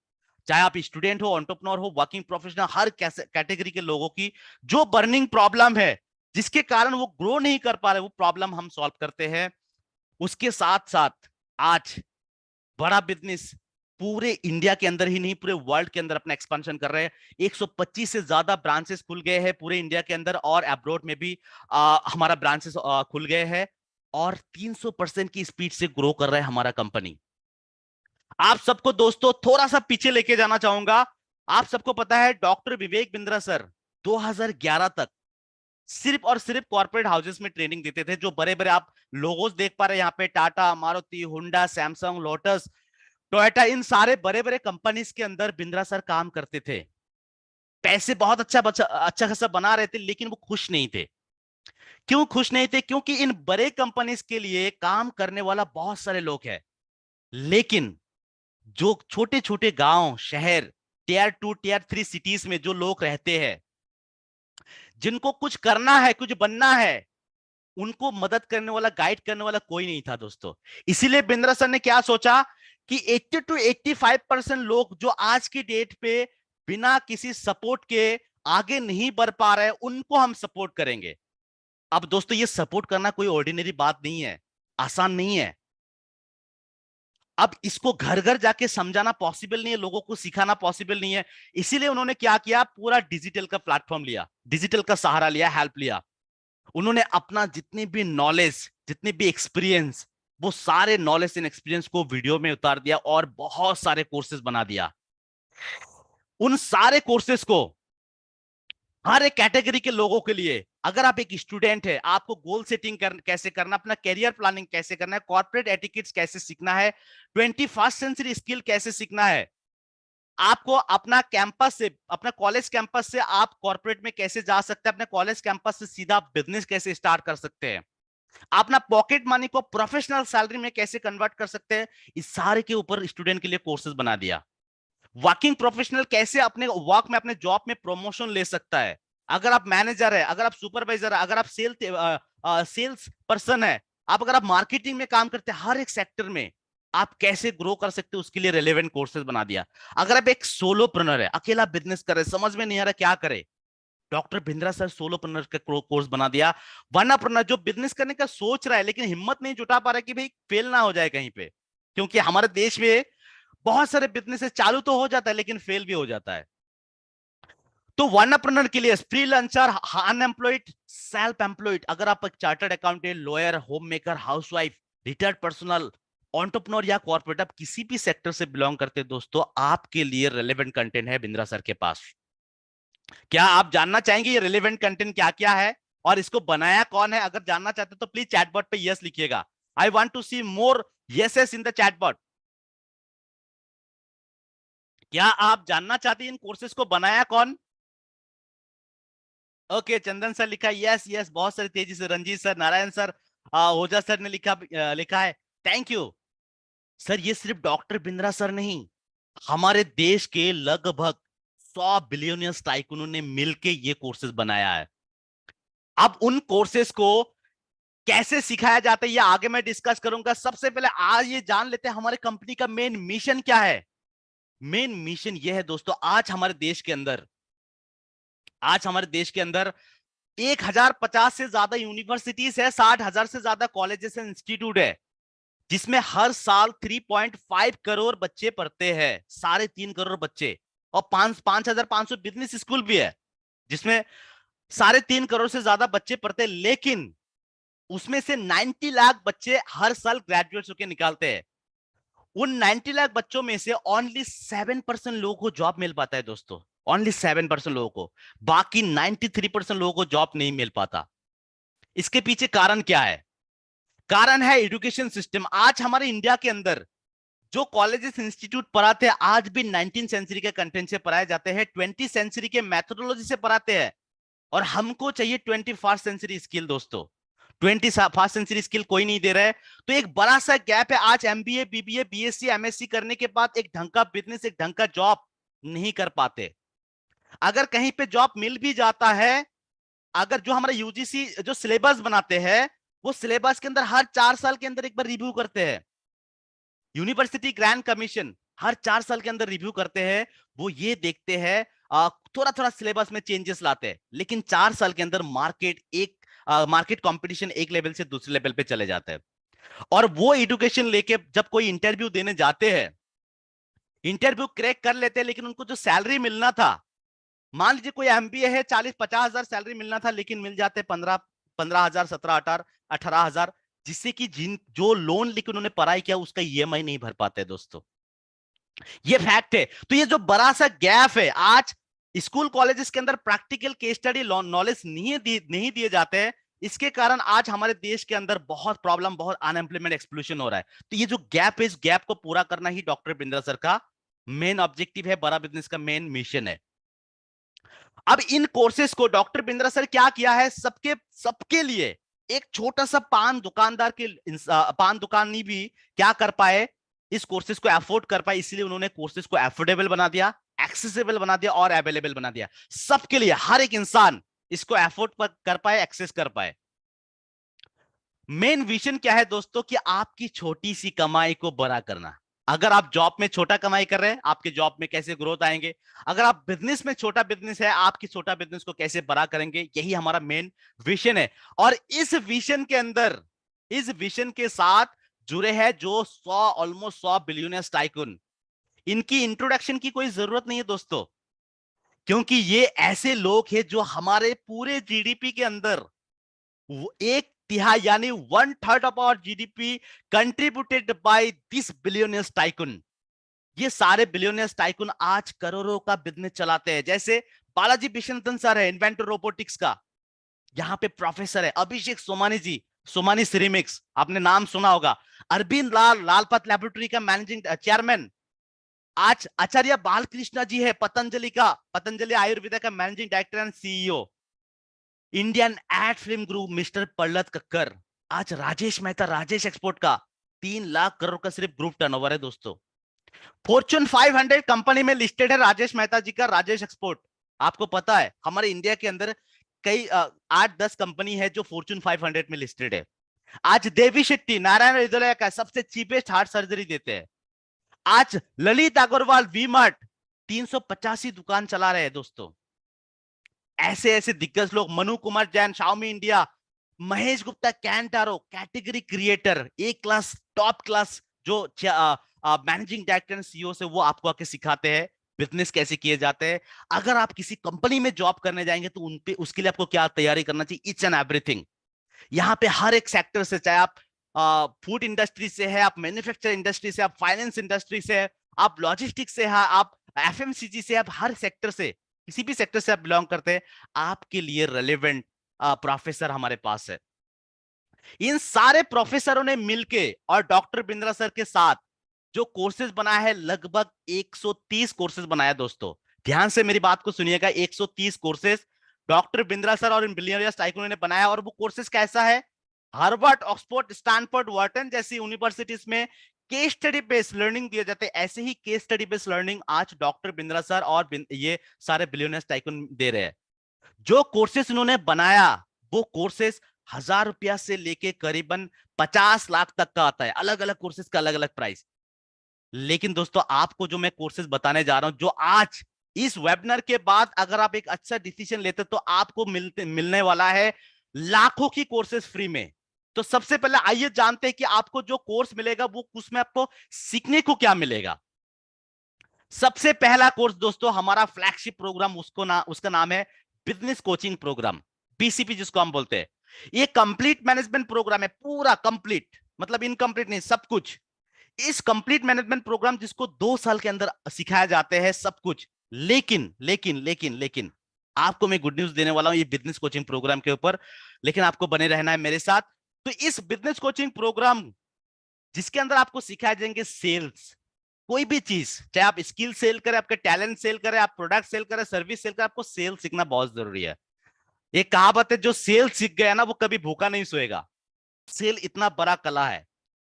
[SPEAKER 4] चाहे आप स्टूडेंट हो, एंटरप्रेन्योर हो, वर्किंग प्रोफेशनल, हर कैटेगरी के लोगों की जो बर्निंग प्रॉब्लम है, जिसके कारण वो ग्रो नहीं कर पा रहे, वो प्रॉब्लम हम सॉल्व करते हैं। उसके साथ साथ आज बड़ा बिजनेस पूरे इंडिया के अंदर ही नहीं, पूरे वर्ल्ड के अंदर अपना एक्सपेंशन कर रहे हैं। 125 से ज्यादा ब्रांचेस खुल गए हैं पूरे इंडिया के अंदर, और अब्रॉड में भी हमारा ब्रांचेस खुल गए हैं, और 300% की स्पीड से ग्रो कर रहा है हमारा कंपनी। आप सबको दोस्तों थोड़ा सा पीछे लेके जाना चाहूंगा। आप सबको पता है डॉक्टर विवेक बिंद्रा सर 2011 तक सिर्फ और सिर्फ कॉर्पोरेट हाउसेस में ट्रेनिंग देते थे। जो बड़े बड़े आप लोगोस देख पा रहे हैं यहाँ पे, टाटा, मारुति, हुंडा, सैमसंग, लोटस, टोयोटा, इन सारे बड़े बड़े कंपनीज के अंदर बिंद्रा सर काम करते थे। पैसे बहुत अच्छा खासा बना रहे थे, लेकिन वो खुश नहीं थे। क्यों खुश नहीं थे? क्योंकि इन बड़े कंपनीज के लिए काम करने वाला बहुत सारे लोग हैं, लेकिन जो छोटे छोटे गांव, शहर, टियर 2, टियर 3 सिटीज में जो लोग रहते हैं, जिनको कुछ करना है, कुछ बनना है, उनको मदद करने वाला, गाइड करने वाला कोई नहीं था दोस्तों। इसीलिए बिंद्रा सर ने क्या सोचा कि 80 to 85% लोग जो आज की डेट पे बिना किसी सपोर्ट के आगे नहीं बढ़ पा रहे, उनको हम सपोर्ट करेंगे। अब दोस्तों ये सपोर्ट करना कोई ऑर्डिनरी बात नहीं है, आसान नहीं है। अब इसको घर घर जाके समझाना पॉसिबल नहीं है, लोगों को सिखाना पॉसिबल नहीं है। इसीलिए उन्होंने क्या किया, पूरा डिजिटल का प्लेटफॉर्म लिया, डिजिटल का सहारा लिया, हेल्प लिया। उन्होंने अपना जितनी भी नॉलेज, जितनी भी एक्सपीरियंस, वो सारे नॉलेज एंड एक्सपीरियंस को वीडियो में उतार दिया और बहुत सारे कोर्सेज बना दिया। उन सारे कोर्सेज को हर एक कैटेगरी के लोगों के लिए, अगर आप एक स्टूडेंट है, आपको गोल सेटिंग कैसे करना, अपना कैरियर प्लानिंग कैसे करना है, कॉर्पोरेट एटिकेट्स कैसे सीखना है, 21st सेंचुरी स्किल कैसे सीखना है, आपको अपना कैंपस से, अपना कॉलेज कैंपस से आप कॉर्पोरेट में कैसे जा सकते हैं, अपने कॉलेज कैंपस से सीधा बिजनेस कैसे स्टार्ट कर सकते हैं, अपना पॉकेट मनी को प्रोफेशनल सैलरी में कैसे कन्वर्ट कर सकते हैं, इस सारे के ऊपर स्टूडेंट के लिए कोर्सेज बना दिया। वर्किंग प्रोफेशनल कैसे अपने वर्क में, अपने जॉब में प्रमोशन ले सकता है। अगर आप मैनेजर है, अगर आप सुपरवाइजर है, अगर आप सेल्स पर्सन है, आप अगर आप मार्केटिंग में काम करते हैं, हर एक सेक्टर में आप कैसे ग्रो कर सकते हैं, उसके लिए रेलेवेंट कोर्सेज बना दिया। अगर आप एक सोलोप्रेन्योर है, अकेला बिजनेस कर रहे, समझ में नहीं आ रहा क्या करे, डॉक्टर बिंद्रा सर सोलोप्रेन्योर का कोर्स बना दिया। वरनाप्रेन्योर जो बिजनेस करने का सोच रहा है, लेकिन हिम्मत नहीं जुटा पा रहा है कि भाई फेल ना हो जाए कहीं पे, क्योंकि हमारे देश में बहुत सारे बिजनेस चालू तो हो जाता है लेकिन फेल भी हो जाता है। तो वरनाप्रेन्योर के लिए फ्रीलांसर, अनएम्प्लॉयड, सेल्फ एम्प्लॉयड, अगर आप एक chartered accountant, lawyer, home maker, housewife, retired personal, entrepreneur या कॉर्पोरेट, आप किसी भी सेक्टर से बिलोंग करते हैं दोस्तों, आपके लिए रेलेवेंट कंटेंट है बिंद्रा सर के पास। क्या आप जानना चाहेंगे ये रेलेवेंट कंटेंट क्या क्या है और इसको बनाया कौन है? अगर जानना चाहते तो प्लीज चैटबॉट पे यस लिखिएगा। I want to see more yeses in the chatbot. क्या आप जानना चाहते हैं इन कोर्सेज को बनाया कौन? ओके, चंदन सर लिखा यस यस, बहुत सारी तेजी से। रंजीत सर, नारायण सर, ओझा सर ने लिखा है, थैंक यू सर। ये सिर्फ डॉक्टर बिंद्रा सर नहीं, हमारे देश के लगभग 100 बिलियनियर्स टाइकूनों ने मिलके ये कोर्सेज बनाया है। अब उन कोर्सेज को कैसे सिखाया जाता है ये आगे मैं डिस्कस करूंगा। सबसे पहले आज ये जान लेते हैं हमारे कंपनी का मेन मिशन क्या है। मेन मिशन ये है दोस्तों, आज हमारे देश के अंदर 1050 से ज्यादा यूनिवर्सिटीज है, 60,000 से ज्यादा कॉलेजेस एंड इंस्टीट्यूट है, जिसमें हर साल 3.5 करोड़ बच्चे पढ़ते हैं, 3.5 करोड़ बच्चे, और 5,500 बिजनेस स्कूल भी है जिसमें 3.5 करोड़ से ज्यादा बच्चे पढ़ते हैं। लेकिन उसमें से 90 लाख बच्चे हर साल ग्रेजुएट होकर निकालते हैं। उन 90 लाख बच्चों में से ओनली 7% लोगों को जॉब मिल पाता है दोस्तों, ओनली 7% लोगों को, बाकी 93% लोगों को जॉब नहीं मिल पाता। इसके पीछे कारण क्या है? कारण है एजुकेशन सिस्टम। आज हमारे इंडिया के अंदर जो कॉलेजेस इंस्टीट्यूट पढ़ाते हैं, आज भी 19th सेंचुरी के कंटेंट से पढ़ाए जाते हैं, 20th सेंचुरी के मेथोडोलॉजी से पढ़ाते हैं, और हमको चाहिए 21st सेंचुरी स्किल दोस्तों। 21st सेंचुरी स्किल कोई नहीं दे रहा है, तो एक बड़ा सा गैप है। आज एमबीए, बीबीए, बीएससी, एमएससी करने के बाद एक ढंग का बिजनेस, एक ढंग का जॉब नहीं कर पाते। अगर कहीं पे जॉब मिल भी जाता है, अगर जो हमारा यूजीसी जो सिलेबस बनाते हैं, वो सिलेबस के अंदर हर 4 साल के अंदर एक बार रिव्यू करते हैं। यूनिवर्सिटी ग्रांट कमीशन हर 4 साल के अंदर रिव्यू करते हैं, वो ये देखते हैं, थोड़ा थोड़ा सिलेबस में चेंजेस लाते हैं, लेकिन 4 साल के अंदर मार्केट कंपटीशन एक लेवल से दूसरे लेवल पे चले जाते हैं। और वो एजुकेशन लेके जब कोई इंटरव्यू देने जाते हैं, इंटरव्यू क्रैक कर लेते हैं, लेकिन उनको जो सैलरी मिलना था, मान लीजिए कोई एमबीए है, 40-50 हजार सैलरी मिलना था, लेकिन मिल जाते 15 हजार, 17-18 हजार, जिससे कि जो लोन लेकर उन्होंने पढ़ाई किया उसका ईएमआई नहीं भर पाते दोस्तों। ये फैक्ट है। तो ये जो बड़ा सा गैप है, आज स्कूल कॉलेजेस के अंदर प्रैक्टिकल केस स्टडी नॉलेज नहीं दिए जाते हैं, इसके कारण आज हमारे देश के अंदर बहुत प्रॉब्लम, बहुत अनएम्प्लॉयमेंट, एक्सप्लोजन हो रहा है। तो ये जो गैप है, इस गैप को पूरा करना ही डॉक्टर बिंद्रा सर का मेन ऑब्जेक्टिव है, बड़ा बिजनेस का मेन मिशन है। अब इन कोर्सेस को डॉक्टर बिंद्रा सर क्या किया है, सबके लिए एक छोटा सा पान दुकानी भी क्या कर पाए, इस कोर्सेज को अफोर्ड कर पाए, इसलिए उन्होंने कोर्सेज को अफोर्डेबल बना दिया, एक्सेसिबल बना दिया और अवेलेबल बना दिया सबके लिए। हर एक इंसान इसको अफोर्ड कर पाए, एक्सेस कर पाए। मेन विजन क्या है दोस्तों, कि आपकी छोटी सी कमाई को बड़ा करना। अगर आप जॉब में छोटा कमाई कर रहे हैं, आपके जॉब में कैसे ग्रोथ आएंगे, अगर आप बिजनेस में छोटा बिजनेस है, आपकी छोटा बिजनेस को कैसे बड़ा करेंगे, यही हमारा मेन विजन है। और इस विजन के अंदर, इस विजन के साथ जुड़े हैं जो ऑलमोस्ट 100 बिलियनियर टाइकून। इनकी इंट्रोडक्शन की कोई जरूरत नहीं है दोस्तों, क्योंकि ये ऐसे लोग हैं जो हमारे पूरे जीडीपी के अंदर 1/3 यानी 1/3 of our GDP contributed by this billionaires tycoon. ये सारे बिलियनियर्स टाइकून आज करोड़ों का बिजनेस चलाते हैं। जैसे बालाजी बिशनतन सर है, इन्वेंटर रोबोटिक्स का, यहाँ पे प्रोफेसर है अभिषेक सोमानी जी, सोमानी सिरेमिक्स, आपने नाम सुना होगा। अरविंद लालपत लेबोरेटरी का मैनेजिंग चेयरमैन। आज आचार्य बालकृष्ण जी है, पतंजलि आयुर्वेदा का managing director and CEO. Indian ad film group mister Prahlad Kakkar. आज राजेश मेहता, राजेश एक्सपोर्ट का 3 लाख करोड़ का सिर्फ ग्रुप टर्नओवर है दोस्तों। फॉर्च्यून 500 कंपनी में लिस्टेड है राजेश मेहता जी का राजेश एक्सपोर्ट। आपको पता है हमारे इंडिया के अंदर कई 8-10 कंपनी है जो फॉर्च्यून 500 में लिस्टेड है। आज देवी शेट्टी, नारायण हृदय का सबसे चीपेस्ट हार्ट सर्जरी देते हैं। आज ललित अग्रवाल वी मार्ट 385 दुकान चला रहे हैं दोस्तों। ऐसे ऐसे दिग्गज लोग, Manu Kumar Jain, Xiaomi India, Mahesh Gupta Kent RO, category creator, A class, top class जो मैनेजिंग डायरेक्टर एंड सीईओ से, वो आपको आके सिखाते हैं बिजनेस कैसे किए जाते हैं। अगर आप किसी कंपनी में जॉब करने जाएंगे तो उनपे उसके लिए आपको क्या तैयारी करना चाहिए, ईच एंड एवरीथिंग। यहाँ पे हर एक सेक्टर से, चाहे आप फूड इंडस्ट्री से है, आप मैन्युफैक्चर इंडस्ट्री से, आप फाइनेंस इंडस्ट्री से, आप लॉजिस्टिक्स से है, आप एफएमसीजी से, आप हर सेक्टर से, किसी भी सेक्टर से आप बिलोंग करते हैं, आपके लिए रेलेवेंट प्रोफेसर हमारे पास है। इन सारे प्रोफेसरों ने मिलके और डॉक्टर बिंद्रा सर के साथ जो कोर्सेज बनाया है, लगभग 130 कोर्सेज बनाया दोस्तों। ध्यान से मेरी बात को सुनिएगा, 130 कोर्सेज डॉक्टर बिंद्रा सर और इन बिलियनियर्स टाइकून ने बनाया। और वो कोर्सेज कैसा है, हार्वर्ड, ऑक्सफोर्ड, स्टैनफोर्ड, वार्टन जैसी यूनिवर्सिटीज में केस स्टडी बेस्ड लर्निंग दिए जाते हैं। ऐसे ही केस स्टडी बेस्ड लर्निंग आज डॉक्टर बिंद्रा सर और ये सारे बिलियनियर्स टाइकून दे रहे हैं। जो कोर्सेज उन्होंने बनाया, वो कोर्सेज 1000 रुपया से लेके करीबन 50 लाख तक का आता है। अलग अलग कोर्सेज का अलग अलग प्राइस। लेकिन दोस्तों, आपको जो मैं कोर्सेज बताने जा रहा हूं, जो आज इस वेबिनार के बाद अगर आप एक अच्छा डिसीजन लेते तो आपको मिलने वाला है लाखों की कोर्सेज फ्री में। तो सबसे पहले आइए जानते हैं कि आपको जो कोर्स मिलेगा वो उसमें आपको सीखने को क्या मिलेगा। सबसे पहला कोर्स दोस्तों, हमारा फ्लैगशिप प्रोग्राम, उसका नाम है बिजनेस कोचिंग प्रोग्राम, बीसीपी जिसको हम बोलते हैं। ये कंप्लीट मैनेजमेंट प्रोग्राम है, पूरा कंप्लीट, मतलब इनकम्प्लीट नहीं, सब कुछ। इस कंप्लीट मैनेजमेंट प्रोग्राम जिसको 2 साल के अंदर सिखाया जाते हैं सब कुछ। लेकिन लेकिन लेकिन लेकिन आपको मैं गुड न्यूज देने वाला हूं ये बिजनेस कोचिंग प्रोग्राम के ऊपर, लेकिन आपको बने रहना है मेरे साथ। तो इस बिजनेस कोचिंग प्रोग्राम जिसके अंदर आपको सिखाए जाएंगे सेल्स, कोई भी चीज, चाहे आप स्किल सेल करें, आपके टैलेंट सेल करें, आप प्रोडक्ट सेल करें, सर्विस सेल करें, आपको सेल सीखना बहुत जरूरी है। ये कहावत है, जो सेल सीख गया ना वो कभी भूखा नहीं सोएगा। सेल इतना बड़ा कला है।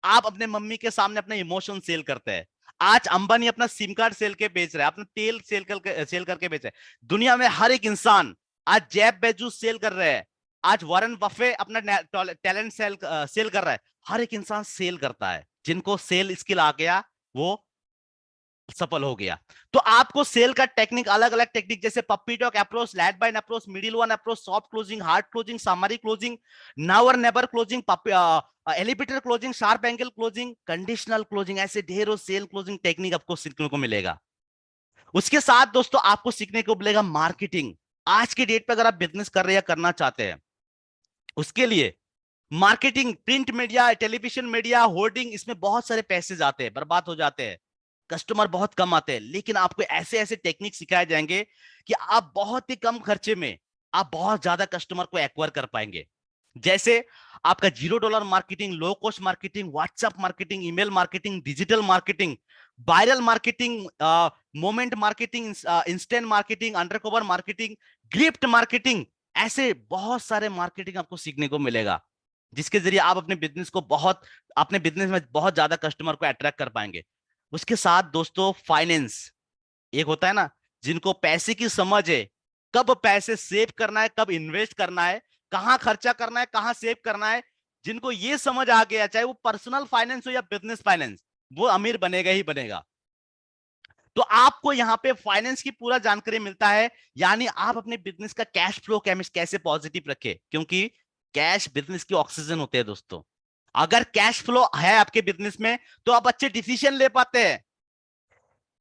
[SPEAKER 4] आप अपने मम्मी के सामने अपने इमोशन सेल करते हैं। आज अंबानी अपना सिम कार्ड सेल के बेच रहा है, अपना तेल सेल करके बेच रहा है। दुनिया में हर एक इंसान आज जेफ बेजोस सेल कर रहे हैं, आज वॉरेन बफे अपना टैलेंट सेल कर रहा है। हर एक इंसान सेल करता है। जिनको सेल स्किल आ गया वो सफल हो गया। तो आपको सेल का टेक्निक, अलग अलग टेक्निक, जैसे पप्पी टॉक अप्रोच, लैड बाइन approach, middle one approach, soft closing, hard closing, summary closing, now और never closing, elevator closing, sharp angle closing, conditional closing, ऐसे ढेरों सेल क्लोजिंग टेक्निक आपको सीखने को मिलेगा। उसके साथ दोस्तों आपको सीखने को मिलेगा मार्केटिंग। आज की डेट पे अगर आप बिजनेस कर रहे हैं या करना चाहते हैं, उसके लिए marketing, print media, television media, hoarding, इसमें बहुत सारे पैसे जाते हैं, बर्बाद हो जाते हैं, कस्टमर बहुत कम आते हैं। लेकिन आपको ऐसे ऐसे टेक्निक सिखाए जाएंगे कि आप बहुत ही कम खर्चे में आप बहुत ज्यादा कस्टमर को एक्वायर कर पाएंगे। जैसे आपका $0 marketing, low cost marketing, WhatsApp marketing, email marketing, digital marketing, viral marketing, moment marketing, instant marketing, undercover marketing, gift marketing, ऐसे बहुत सारे मार्केटिंग आपको सीखने को मिलेगा, जिसके जरिए आप अपने बिजनेस में बहुत ज्यादा कस्टमर को अट्रैक्ट कर पाएंगे। उसके साथ दोस्तों फाइनेंस, एक होता है ना जिनको पैसे की समझ है, कब पैसे सेव करना है, कब इन्वेस्ट करना है, कहां खर्चा करना है, कहां सेव करना है, जिनको ये समझ आ गया, चाहे वो पर्सनल फाइनेंस हो या बिजनेस फाइनेंस, वो अमीर बनेगा ही बनेगा। तो आपको यहाँ पे फाइनेंस की पूरा जानकारी मिलता है, यानी आप अपने बिजनेस का कैश फ्लो कैसे पॉजिटिव रखे, क्योंकि कैश बिजनेस की ऑक्सीजन होते हैं दोस्तों। अगर कैश फ्लो है आपके बिजनेस में तो आप अच्छे डिसीजन ले पाते हैं।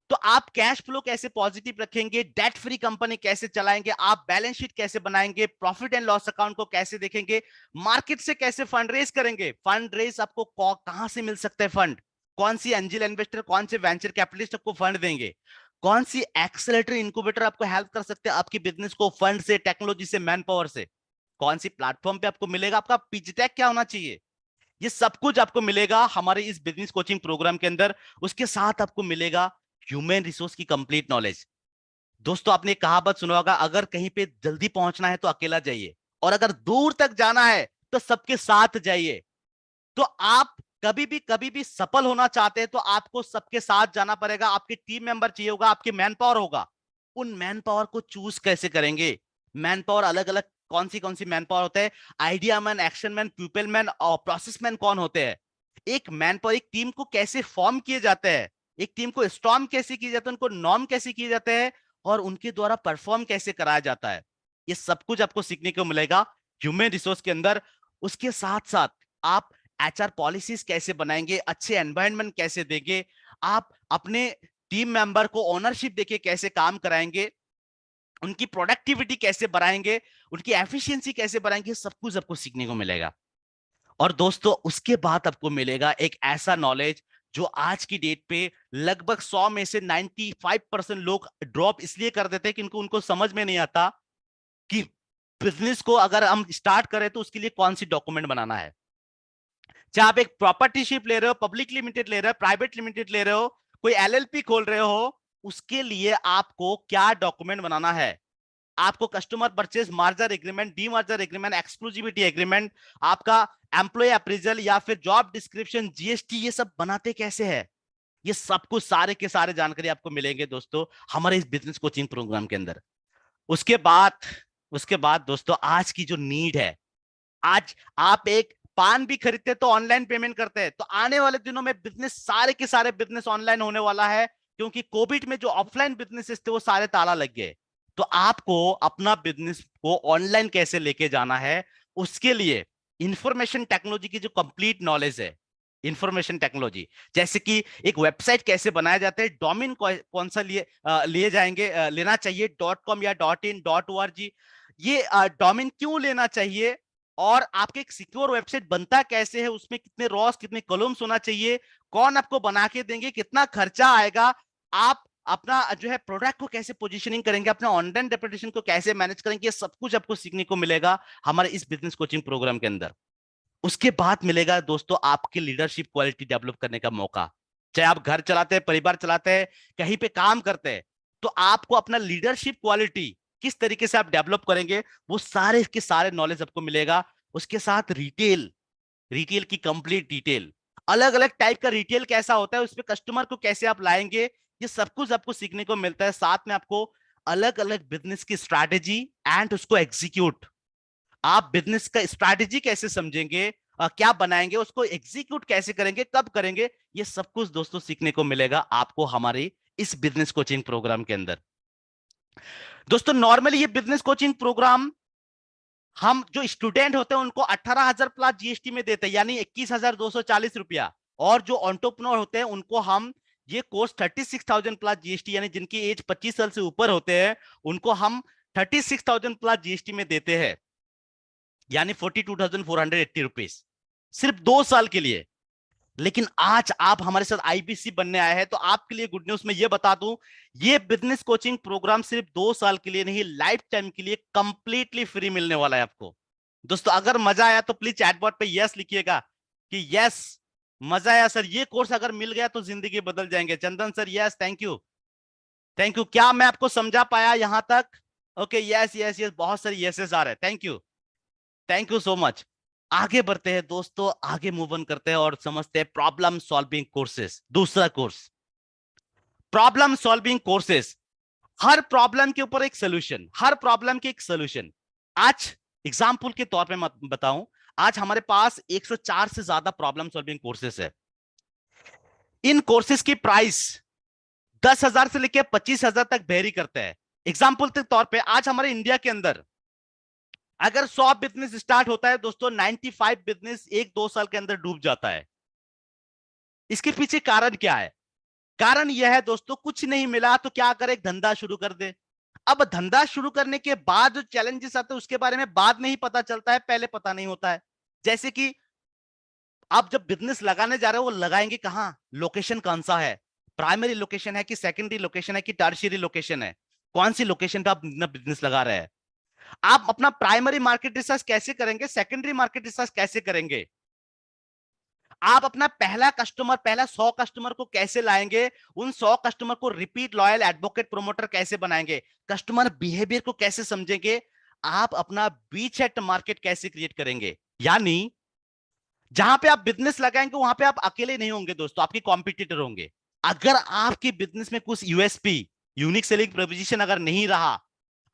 [SPEAKER 4] तो आप कैश फ्लो कैसे पॉजिटिव रखेंगे, डेट फ्री कंपनी कैसे चलाएंगे, आप बैलेंस शीट कैसे बनाएंगे, प्रॉफिट एंड लॉस अकाउंट को कैसे देखेंगे, मार्केट से कैसे फंड रेज करेंगे, फंड रेज आपको कहां से मिल सकता है, फंड कौन सी एंजल इन्वेस्टर, कौन से वेंचर कैपिटलिस्ट आपको फंड देंगे, कौन सी एक्सेलरेटर इनक्यूबेटर आपको हेल्प कर सकते हैं आपकी बिजनेस को फंड से, टेक्नोलॉजी से, मैन पावर से, कौन सी प्लेटफॉर्म पे आपको मिलेगा, आपका पिच डेक क्या होना चाहिए, ये सब कुछ आपको मिलेगा हमारे इस बिजनेस कोचिंग प्रोग्राम के अंदर। उसके साथ आपको मिलेगा ह्यूमन रिसोर्स की कंप्लीट नॉलेज। दोस्तों आपने कहावत सुना होगा, अगर कहीं पे जल्दी पहुंचना है तो अकेला जाइए, और अगर दूर तक जाना है तो सबके साथ जाइए। तो आप कभी भी सफल होना चाहते हैं तो आपको सबके साथ जाना पड़ेगा, आपके टीम मेंबर चाहिए होगा, आपके मैन पावर होगा। उन मैन पावर को चूज कैसे करेंगे, मैन पावर अलग अलग कौन सी मैन पावर होता है, idea man, action man, people man और प्रोसेस मैन कौन होते हैं, एक मैन पावर, एक टीम को कैसे फॉर्म किए जाते हैं, एक टीम को स्टॉर्म कैसे किए जाते हैं, उनको नॉर्म कैसे किए जाते हैं, और उनके द्वारा परफॉर्म कैसे कराया जाता है, ये सब कुछ आपको सीखने को मिलेगा ह्यूमन रिसोर्स के अंदर। उसके साथ साथ आप एचआर पॉलिसीज कैसे बनाएंगे, अच्छे एनवायरनमेंट कैसे देंगे, आप अपने टीम मेंबर को ओनरशिप देके कैसे काम कराएंगे, उनकी प्रोडक्टिविटी कैसे बढ़ाएंगे, उनकी एफिशिएंसी कैसे बढ़ाएंगे, सब कुछ आपको सीखने को मिलेगा। और दोस्तों उसके बाद आपको मिलेगा एक ऐसा नॉलेज जो आज की डेट पे लगभग 100 में से 95% लोग ड्रॉप इसलिए कर देते हैं कि उनको समझ में नहीं आता कि बिजनेस को अगर हम स्टार्ट करें तो उसके लिए कौन सी डॉक्यूमेंट बनाना है। चाहे आप एक प्रॉपर्टीशिप ले रहे हो, पब्लिक लिमिटेड ले रहे हो, प्राइवेट लिमिटेड ले रहे हो, कोई एलएलपी खोल रहे हो, उसके लिए आपको क्या डॉक्यूमेंट बनाना है। आपको customer purchase merger agreement, demerger agreement, exclusivity agreement, आपका एम्प्लॉय अप्रेजल या फिर जॉब डिस्क्रिप्शन, जीएसटी, ये सब बनाते कैसे है, ये सब कुछ सारे के सारे जानकारी आपको मिलेंगे दोस्तों हमारे इस बिजनेस कोचिंग प्रोग्राम के अंदर। उसके बाद दोस्तों आज की जो नीड है, आज आप एक पान भी खरीदते तो ऑनलाइन पेमेंट करते हैं, तो आने वाले दिनों में बिजनेस, सारे के सारे बिजनेस ऑनलाइन होने वाला है, क्योंकि कोविड में जो ऑफलाइन बिजनेसेस थे वो सारे ताला लग गए। तो आपको अपना बिजनेस को ऑनलाइन कैसे लेके जाना है, उसके लिए इंफॉर्मेशन टेक्नोलॉजी की जो कंप्लीट नॉलेज है, इंफॉर्मेशन टेक्नोलॉजी, जैसे कि एक वेबसाइट कैसे बनाया जाता है, डोमेन कौन सा लिए जाएंगे, लेना चाहिए .com या .in .org, ये डोमेन क्यों लेना चाहिए, और आपके एक सिक्योर वेबसाइट बनता कैसे है, उसमें कितने रॉस, कितने कॉलम्स होना चाहिए, कौन आपको बना के देंगे, कितना खर्चा आएगा, आप अपना जो है प्रोडक्ट को कैसे पोजीशनिंग करेंगे, अपना ऑनलाइन रेपुटेशन को कैसे मैनेज करेंगे, ये सब कुछ आपको सीखने को मिलेगा हमारे इस बिजनेस कोचिंग प्रोग्राम के अंदर। उसके बाद मिलेगा दोस्तों आपके लीडरशिप क्वालिटी डेवलप करने का मौका। चाहे आप घर चलाते हैं, परिवार चलाते हैं, कहीं पे काम करते हैं, तो आपको अपना लीडरशिप क्वालिटी किस तरीके से आप डेवलप करेंगे, वो सारे के सारे नॉलेज आपको मिलेगा। उसके साथ रिटेल की कंप्लीट डिटेल, अलग अलग टाइप का रिटेल कैसा होता है, उसमें कस्टमर को कैसे आप लाएंगे, ये सब कुछ आपको सीखने को मिलता है। साथ में आपको अलग अलग बिजनेस की स्ट्रैटेजी एंड उसको एग्जीक्यूट, आप बिजनेस का स्ट्रैटेजी कैसे समझेंगे, क्या बनाएंगे, उसको एग्जीक्यूट कैसे करेंगे, कब करेंगे, ये सब कुछ दोस्तों सीखने को मिलेगा आपको हमारे इस बिजनेस कोचिंग प्रोग्राम के अंदर। दोस्तों नॉर्मली ये बिजनेस कोचिंग प्रोग्राम हम जो स्टूडेंट होते हैं उनको 18,000 प्लस जीएसटी में देते हैं, यानी 21,240 रुपया, और जो एंटरप्रेन्योर होते हैं उनको हम ये कोर्स 36,000 प्लस जीएसटी, यानी जिनकी एज 25 साल से ऊपर होते हैं उनको हम 36,000 प्लस जीएसटी में देते हैं, यानी 42,480 रुपीज, सिर्फ 2 साल के लिए। लेकिन आज आप हमारे साथ आईबीसी बनने आए हैं, तो आपके लिए गुड न्यूज मैं ये बता दूं, ये बिजनेस कोचिंग प्रोग्राम सिर्फ 2 साल के लिए नहीं, लाइफ टाइम के लिए कंप्लीटली फ्री मिलने वाला है आपको। दोस्तों अगर मजा आया तो प्लीज चैट बॉट पे यस लिखिएगा कि यस मजा आया सर, ये कोर्स अगर मिल गया तो जिंदगी बदल जाएंगे। Chandan sir yes, thank you thank you. क्या मैं आपको समझा पाया यहां तक? ओके यस यस यस, बहुत सारे यसेस आ रहे हैं, थैंक यू सो मच। आगे बढ़ते हैं दोस्तों, आगे मूव ऑन करते हैं और समझते हैं प्रॉब्लम सॉल्विंग कोर्सेस। दूसरा कोर्स प्रॉब्लम सॉल्विंग कोर्सेस, हर प्रॉब्लम के ऊपर एक सोल्यूशन, हर प्रॉब्लम के एक सोल्यूशन। आज एग्जांपल के तौर पे मैं बताऊं, आज हमारे पास 104 से ज्यादा प्रॉब्लम सॉल्विंग कोर्सेस है। इन कोर्सेस की प्राइस 10,000 से लेकर 25,000 तक वेरी करते हैं। एग्जांपल के तौर पे आज हमारे इंडिया के अंदर अगर 100 बिजनेस स्टार्ट होता है दोस्तों, 95 बिजनेस 1-2 साल के अंदर डूब जाता है। इसके पीछे कारण क्या है? कारण यह है दोस्तों, कुछ नहीं मिला तो क्या करे, एक धंधा शुरू कर दे। अब धंधा शुरू करने के बाद जो चैलेंजेस आते हैं उसके बारे में बाद में ही पता चलता है, पहले पता नहीं होता है। जैसे कि आप जब बिजनेस लगाने जा रहे हो, वो लगाएंगे कहां, लोकेशन कौन सा है, प्राइमरी लोकेशन है कि सेकेंडरी लोकेशन है कि टर्शियरी लोकेशन है, कौन सी लोकेशन पे आप बिजनेस लगा रहे हैं। आप अपना प्राइमरी मार्केट रिसर्च कैसे करेंगे, सेकेंडरी मार्केट रिसर्च कैसे करेंगे, आप अपना पहला कस्टमर, पहला 100 कस्टमर को कैसे लाएंगे, उन 100 कस्टमर को रिपीट लॉयल एडवोकेट प्रोमोटर कैसे बनाएंगे, कस्टमर बिहेवियर को कैसे समझेंगे, आप अपना बीचहेड मार्केट कैसे क्रिएट करेंगे। यानी जहां पे आप बिजनेस लगाएंगे वहां पे आप अकेले नहीं होंगे दोस्तों, आपके कॉम्पिटिटर होंगे। अगर आपके बिजनेस में कुछ यूएसपी, यूनिक सेलिंग प्रोपोजिशन अगर नहीं रहा,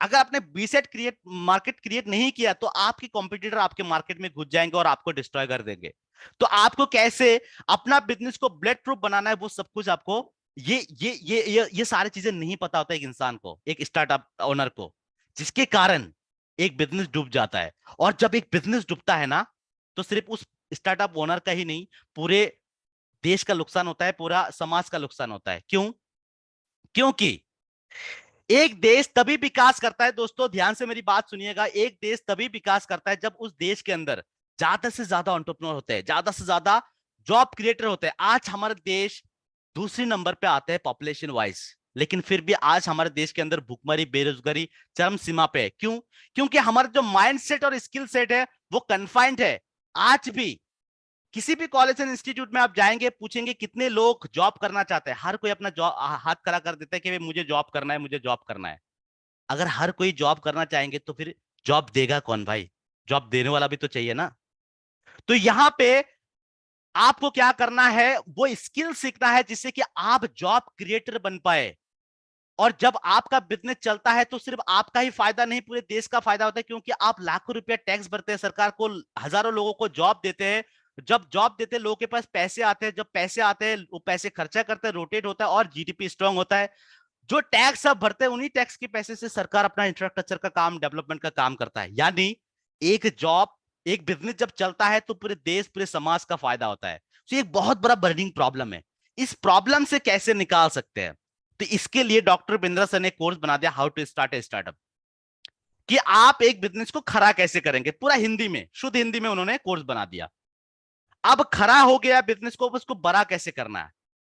[SPEAKER 4] अगर आपने बीसेट मार्केट क्रिएट नहीं किया, तो आपके कॉम्पिटिटर आपके मार्केट में घुस जाएंगे और आपको डिस्ट्रॉय कर देंगे। तो आपको कैसे अपना बिजनेस को बुलेट प्रूफ बनाना है, वो सब कुछ आपको ये सारी चीजें नहीं पता होता एक इंसान को, एक स्टार्टअप ओनर को, जिसके कारण एक बिजनेस डूब जाता है। और जब एक बिजनेस डूबता है ना, तो सिर्फ उस स्टार्टअप ओनर का ही नहीं, पूरे देश का नुकसान होता है, पूरा समाज का नुकसान होता है। क्यों? क्योंकि एक देश तभी विकास करता है दोस्तों, ध्यान से मेरी बात सुनिएगा, एक देश तभी विकास करता है जब उस देश के अंदर ज्यादा से ज्यादा एंटरप्रेन्योर होते हैं, ज्यादा से ज्यादा जॉब क्रिएटर होते हैं। आज हमारे देश दूसरे नंबर पे आते हैं पॉपुलेशन वाइज, लेकिन फिर भी आज हमारे देश के अंदर भुखमरी, बेरोजगारी चरम सीमा पे है। क्यों? क्योंकि हमारा जो माइंडसेट और स्किल सेट है वो कन्फाइंड है। आज भी किसी भी कॉलेज एंड इंस्टीट्यूट में आप जाएंगे, पूछेंगे कितने लोग जॉब करना चाहते हैं, हर कोई अपना जॉब हाथ खड़ा कर देता है कि मुझे जॉब करना है, मुझे जॉब करना है। अगर हर कोई जॉब करना चाहेंगे तो फिर जॉब देगा कौन भाई? जॉब देने वाला भी तो चाहिए ना। तो यहां पे आपको क्या करना है, वो स्किल सीखना है जिससे कि आप जॉब क्रिएटर बन पाए। और जब आपका बिजनेस चलता है तो सिर्फ आपका ही फायदा नहीं, पूरे देश का फायदा होता है, क्योंकि आप लाखों रुपया टैक्स भरते हैं सरकार को, हजारों लोगों को जॉब देते हैं। जब जॉब देते हैं लोगों के पास पैसे आते हैं, जब पैसे आते हैं वो पैसे खर्चा करते हैं, रोटेट होता है और जीडीपी स्ट्रांग होता है। जो टैक्स आप भरते हैं उन्हीं टैक्स के पैसे से सरकार अपना इंफ्रास्ट्रक्चर का काम, डेवलपमेंट का काम करता है। यानी एक जॉब, एक बिजनेस जब चलता है तो पूरे देश, पूरे समाज का फायदा होता है। तो एक बहुत बड़ा बर्निंग प्रॉब्लम है, इस प्रॉब्लम से कैसे निकाल सकते हैं? तो इसके लिए डॉक्टर बिंद्रा सर ने कोर्स बना दिया, how to start a startup, कि आप एक बिजनेस को खड़ा कैसे करेंगे। पूरा हिंदी में, शुद्ध हिंदी में उन्होंने कोर्स बना दिया। अब खड़ा हो गया बिजनेस को, उसको बड़ा कैसे करना है,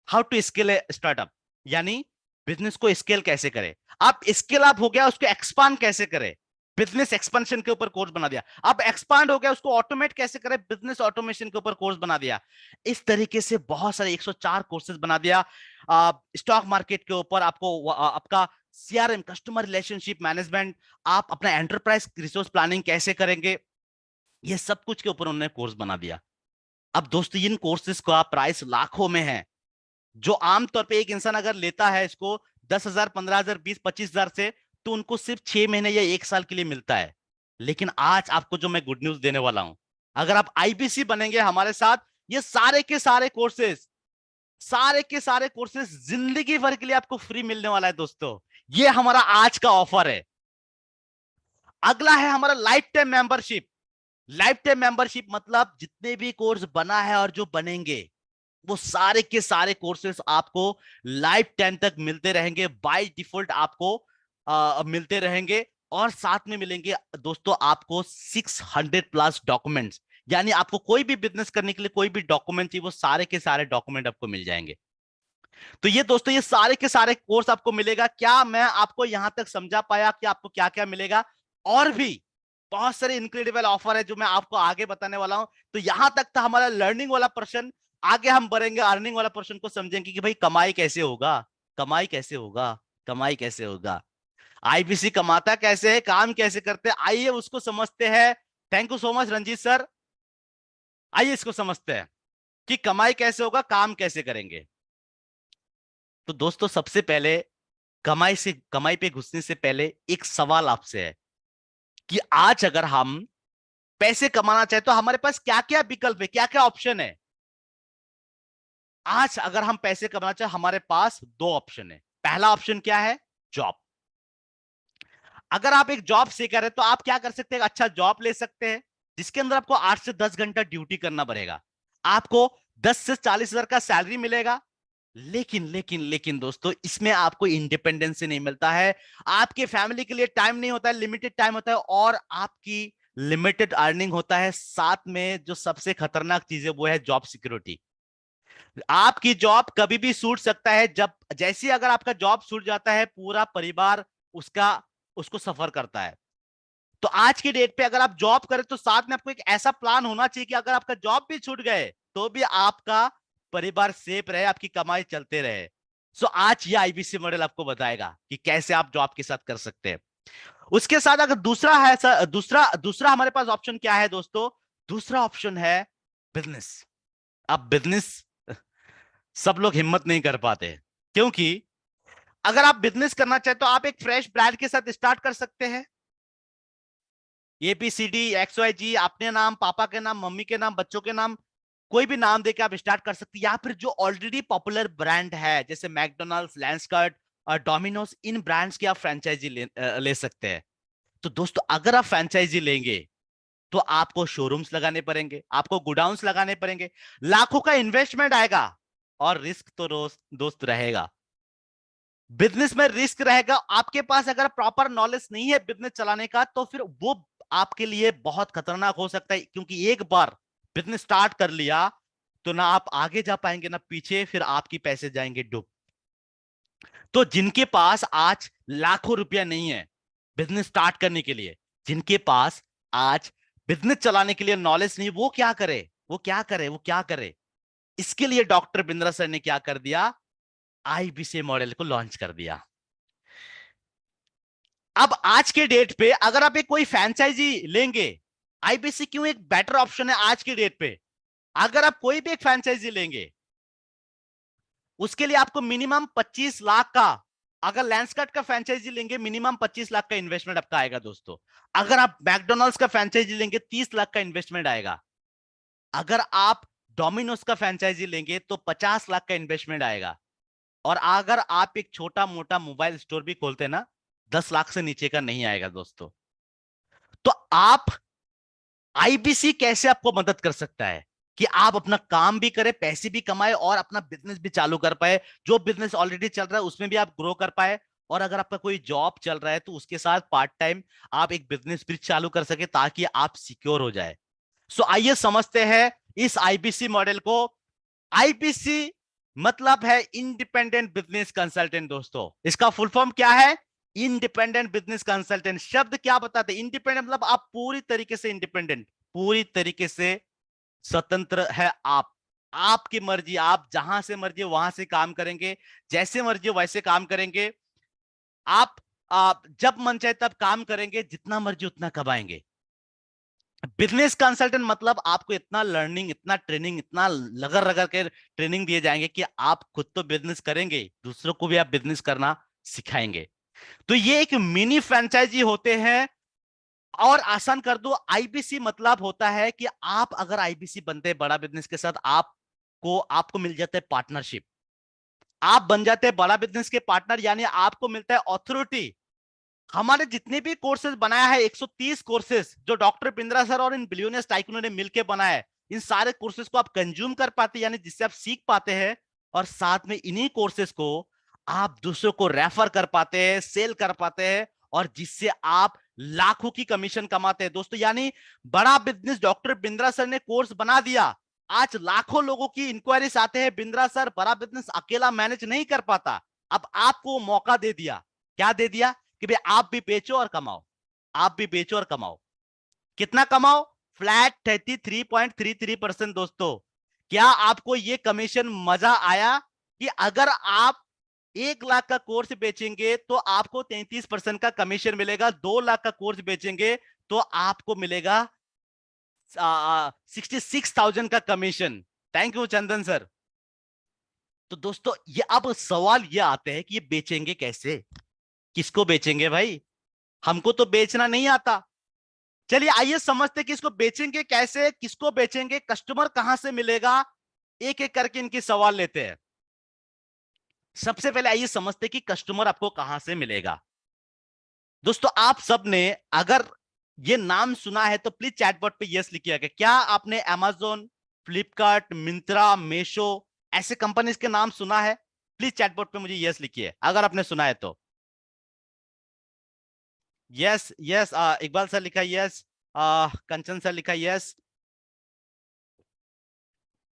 [SPEAKER 4] how to scale a startup, यानी बिजनेस को स्केल कैसे करें। आप स्केल अप हो गया, उसको एक्सपांड कैसे करें, बिजनेस एक्सपेंशन के ऊपर कोर्स बना दिया। अब एक्सपांड हो गया, उसको ऑटोमेट कैसे करें, बिजनेस ऑटोमेशन के ऊपर कोर्स बना दिया। इस तरीके से बहुत सारे 104 कोर्सेज बना दिया। स्टॉक मार्केट के ऊपर आपको आपका सीआरएम, कस्टमर रिलेशनशिप मैनेजमेंट, आप अपना एंटरप्राइज रिसोर्स प्लानिंग कैसे करेंगे, ये सब कुछ के ऊपर उन्होंने कोर्स बना दिया। अब दोस्तों इन कोर्सेज का प्राइस लाखों में है, जो आमतौर पे एक इंसान अगर लेता है इसको 10,000, 15,000, 20-25,000 से, तो उनको सिर्फ 6 महीने या 1 साल के लिए मिलता है। लेकिन आज आपको जो मैं गुड न्यूज देने वाला हूं, अगर आप आईबीसी बनेंगे हमारे साथ, ये सारे के सारे कोर्सेज सारे के सारे कोर्सेज जिंदगी भर के लिए आपको फ्री मिलने वाला है दोस्तों। ये हमारा आज का ऑफर है। अगला है हमारा life time membership. Life time membership मतलब जितने भी कोर्स बना है और जो बनेंगे वो सारे के सारे कोर्सेस आपको लाइफ टाइम तक मिलते रहेंगे, बाय डिफॉल्ट आपको मिलते रहेंगे। और साथ में मिलेंगे दोस्तों आपको 600 प्लस डॉक्यूमेंट्स, यानी आपको कोई भी बिजनेस करने के लिए कोई भी डॉक्यूमेंट चाहिए वो सारे के सारे डॉक्यूमेंट आपको मिल जाएंगे। तो ये दोस्तों ये सारे के सारे कोर्स आपको मिलेगा। क्या मैं आपको यहां तक समझा पाया कि आपको क्या क्या मिलेगा? और भी बहुत सारे इनक्रेडिबल ऑफर है जो मैं आपको आगे बताने वाला हूं। तो यहां तक था हमारा लर्निंग वाला पर्सन। आगे हम बढ़ेंगे अर्निंग वाला पर्सन को समझेंगे कि भाई कमाई कैसे होगा, कमाई कैसे होगा, कमाई कैसे होगा, आईबीसी कमाता कैसे है, काम कैसे करते हैं, आइए उसको समझते हैं। Thank you so much Ranjit sir. आइए इसको समझते हैं कि कमाई कैसे होगा, काम कैसे करेंगे। तो दोस्तों सबसे पहले कमाई पे घुसने से पहले एक सवाल आपसे है कि आज अगर हम पैसे कमाना चाहे तो हमारे पास क्या क्या विकल्प है, क्या क्या ऑप्शन है। आज अगर हम पैसे कमाना चाहे हमारे पास दो ऑप्शन है। पहला ऑप्शन क्या है? जॉब। अगर आप एक जॉब सीकर है तो आप क्या कर सकते हैं? अच्छा जॉब ले सकते हैं जिसके अंदर आपको 8 से 10 घंटा ड्यूटी करना पड़ेगा, आपको 10 से 40 हजार का सैलरी मिलेगा। लेकिन लेकिन लेकिन दोस्तों इसमें आपको इंडिपेंडेंस नहीं मिलता है, आपके फैमिली के लिए टाइम नहीं होता है, लिमिटेड टाइम होता है और आपकी लिमिटेड अर्निंग होता है। साथ में जो सबसे खतरनाक चीज है वो है जॉब सिक्योरिटी। आपकी जॉब कभी भी छूट सकता है। जब जैसे अगर आपका जॉब छूट जाता है पूरा परिवार उसका उसको सफर करता है। तो आज की डेट पे अगर आप जॉब करें तो साथ में आपको एक ऐसा प्लान होना चाहिए कि अगर आपका जॉब भी छूट गए तो भी आपका परिवार सेफ रहे, आपकी कमाई चलते रहे। सो आज ये आईबीसी मॉडल आपको बताएगा कि कैसे आप जॉब के साथ कर सकते हैं। उसके साथ अगर दूसरा है दूसरा दूसरा हमारे पास ऑप्शन क्या है दोस्तों? दूसरा ऑप्शन है बिजनेस। अब बिजनेस सब लोग हिम्मत नहीं कर पाते क्योंकि अगर आप बिजनेस करना चाहते तो आप एक फ्रेश ब्रांड के साथ स्टार्ट कर सकते हैं। एबीसीडी XYZ अपने नाम, पापा के नाम, मम्मी के नाम, बच्चों के नाम, कोई भी नाम देके आप स्टार्ट कर सकते हैं। या फिर जो ऑलरेडी पॉपुलर ब्रांड है जैसे मैकडोनल्ड्स, लैंडस्कर्ट और डोमिनोज, इन ब्रांड्स की आप फ्रेंचाइजी ले सकते हैं। तो दोस्तों अगर आप फ्रेंचाइजी लेंगे तो आपको शोरूम्स लगाने पड़ेंगे, आपको गोडाउन्स लगाने पड़ेंगे, लाखों का इन्वेस्टमेंट आएगा और रिस्क तो दोस्त रहेगा। बिजनेस में रिस्क रहेगा। आपके पास अगर प्रॉपर नॉलेज नहीं है बिजनेस चलाने का तो फिर वो आपके लिए बहुत खतरनाक हो सकता है, क्योंकि एक बार बिजनेस स्टार्ट कर लिया तो ना आप आगे जा पाएंगे ना पीछे, फिर आपके पैसे जाएंगे डूब। तो जिनके पास आज लाखों रुपया नहीं है बिजनेस स्टार्ट करने के लिए, जिनके पास आज बिजनेस चलाने के लिए नॉलेज नहीं, वो क्या करे, वो क्या करे, वो क्या करे? इसके लिए डॉक्टर बिंद्रा सर ने क्या कर दिया? आईबीसी मॉडल को लॉन्च कर दिया। अब आज के डेट पे अगर आप एक कोई फ्रेंचाइजी लेंगे, आईबीसी क्यों एक बेटर ऑप्शन है आज की डेट पे। अगर आप कोई भी एक फ्रेंचाइजी लेंगे उसके लिए आपको मिनिमम 25 लाख का, अगर लैंडस्कर्ट का फ्रेंचाइजी लेंगे मिनिमम 25 लाख का इन्वेस्टमेंट आपका आएगा दोस्तों। अगर आप मैकडोनल्ड्स का फ्रेंचाइजी लेंगे 30 लाख का इन्वेस्टमेंट आएगा। अगर आप डोमिनोज का फ्रेंचाइजी लेंगे तो 50 लाख का इन्वेस्टमेंट आएगा। और अगर आप एक छोटा मोटा मोबाइल स्टोर भी खोलते ना 10 लाख से नीचे का नहीं आएगा दोस्तों। तो आप आईबीसी कैसे आपको मदद कर सकता है कि आप अपना काम भी करें, पैसे भी कमाए और अपना बिजनेस भी चालू कर पाए। जो बिजनेस ऑलरेडी चल रहा है उसमें भी आप ग्रो कर पाए, और अगर आपका कोई जॉब चल रहा है तो उसके साथ पार्ट टाइम आप एक बिजनेस भी चालू कर सके ताकि आप सिक्योर हो जाए। सो आइए समझते हैं इस आईबीसी मॉडल को। आईबीसी मतलब है इंडिपेंडेंट बिजनेस कंसल्टेंट दोस्तों। इसका फुल फॉर्म क्या है? Independent business consultant. शब्द क्या बताते हैं? इंडिपेंडेंट मतलब आप पूरी तरीके से इंडिपेंडेंट, पूरी तरीके से स्वतंत्र है। आप आपकी मर्जी, आप जहां से मर्जी वहां से काम करेंगे, जैसे मर्जी वैसे काम करेंगे। आप जब मन चाहे तब काम करेंगे, जितना मर्जी उतना कमाएंगे। बिजनेस कंसल्टेंट मतलब आपको इतना लर्निंग, इतना ट्रेनिंग, इतना लगन रगड़ के ट्रेनिंग दिए जाएंगे कि आप खुद तो बिजनेस करेंगे, दूसरों को भी आप बिजनेस करना सिखाएंगे। तो ये एक मिनी फ्रेंचाइजी होते हैं। और आसान कर दो, आईबीसी मतलब होता है कि आप अगर आईबीसी बनते हैं बड़ा बिजनेस के साथ, आपको मिल जाता है पार्टनरशिप। आप बन जाते हैं बड़ा बिजनेस के पार्टनर, यानी आपको मिलता है अथॉरिटी। हमारे जितने भी कोर्सेज बनाया है 130 कोर्सेज जो डॉक्टर बिंद्रा सर और इन बिलियनियर्स टाइकूनों ने मिलकर बनाया है, इन सारे कोर्सेज को आप कंज्यूम कर पाते हैं, यानी जिससे आप सीख पाते हैं, और साथ में इन्हीं कोर्सेज को आप दूसरों को रेफर कर पाते हैं, सेल कर पाते हैं, और जिससे आप लाखों की कमीशन कमाते हैं दोस्तों। यानी बड़ा बिजनेस डॉक्टर बिंद्रा सर ने कोर्स बना दिया, आज लाखों लोगों की इंक्वायरीज आते हैं, बिंद्रा सर बड़ा बिजनेस अकेला मैनेज नहीं कर पाता, अब आपको मौका दे दिया। क्या दे दिया? कि भाई आप भी बेचो और कमाओ, आप भी बेचो और कमाओ। कितना कमाओ? फ्लैट 33.33% दोस्तों। क्या आपको ये कमीशन मजा आया कि अगर आप 1 लाख का कोर्स बेचेंगे तो आपको 33% का कमीशन मिलेगा, 2 लाख का कोर्स बेचेंगे तो आपको मिलेगा 66,000 का commission. Thank you Chandan sir. तो दोस्तों ये अब सवाल ये आते हैं कि ये बेचेंगे कैसे, किसको बेचेंगे भाई? हमको तो बेचना नहीं आता। चलिए आइए समझते कि इसको बेचेंगे कैसे, किसको बेचेंगे, कस्टमर कहां से मिलेगा, एक एक करके इनके सवाल लेते हैं। सबसे पहले आइए समझते कि कस्टमर आपको कहां से मिलेगा। दोस्तों आप सबने अगर ये नाम सुना है तो प्लीज चैटबॉट पे यस लिखिएगा। क्या आपने अमेज़न, फ्लिपकार्ट, मिंत्रा, मीशो ऐसे कंपनीज के नाम सुना है? प्लीज चैटबॉट पे मुझे यस लिखिए अगर आपने सुना है तो। यस यस, इकबाल सर लिखा यस, कंचन सर लिखा यस,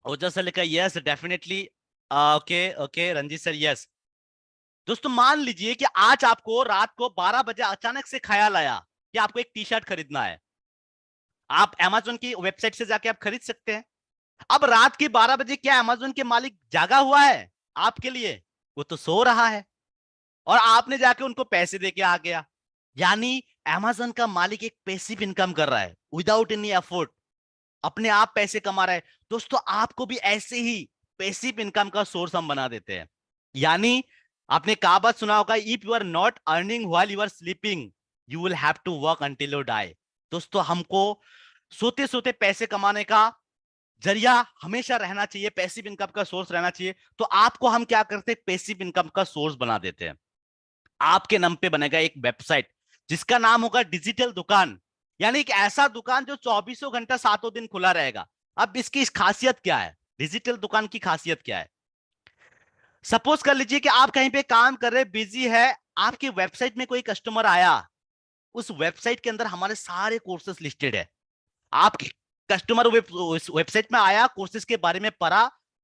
[SPEAKER 4] ओजा सर लिखा yes definitely, okay okay, Ranjit sir yes. दोस्तों मान लीजिए कि आज आपको रात को 12 बजे अचानक से ख्याल आया कि आपको एक टी शर्ट खरीदना है। आप अमेज़न की वेबसाइट से जाके आप खरीद सकते हैं। अब रात के 12 बजे क्या अमेज़न के मालिक जागा हुआ है आपके लिए? वो तो सो रहा है, और आपने जाके उनको पैसे देके आ गया। यानी अमेज़न का मालिक एक पैसिव इनकम कर रहा है विदाउट एनी एफर्ट, अपने आप पैसे कमा रहा है। दोस्तों आपको भी ऐसे ही पैसिव इनकम का सोर्स हम बना देते हैं। यानी आपने कहावत सुना होगा, if you are not earning while you are sleeping you will have to work until you die. दोस्तों हमको सोते सोते पैसे कमाने का जरिया हमेशा रहना चाहिए, पैसिव इनकम का सोर्स रहना चाहिए। तो आपको हम क्या करते हैं, पैसिव इनकम का सोर्स बना देते हैं। आपके नाम पे बनेगा एक वेबसाइट जिसका नाम होगा डिजिटल दुकान, यानी एक ऐसा दुकान जो 24 घंटा 7 दिन खुला रहेगा। अब इसकी खासियत क्या है, डिजिटल दुकान की खासियत क्या है? सपोज कर लीजिए कि आप कहीं पे काम कर रहे, बिजी है, आपकी वेबसाइट में कोई कस्टमर आया, उस वेबसाइट के अंदर हमारे सारे कोर्सेज लिस्टेड है। आपके कस्टमर वेबसाइट में आया, कोर्सेज के बारे में पढ़ा,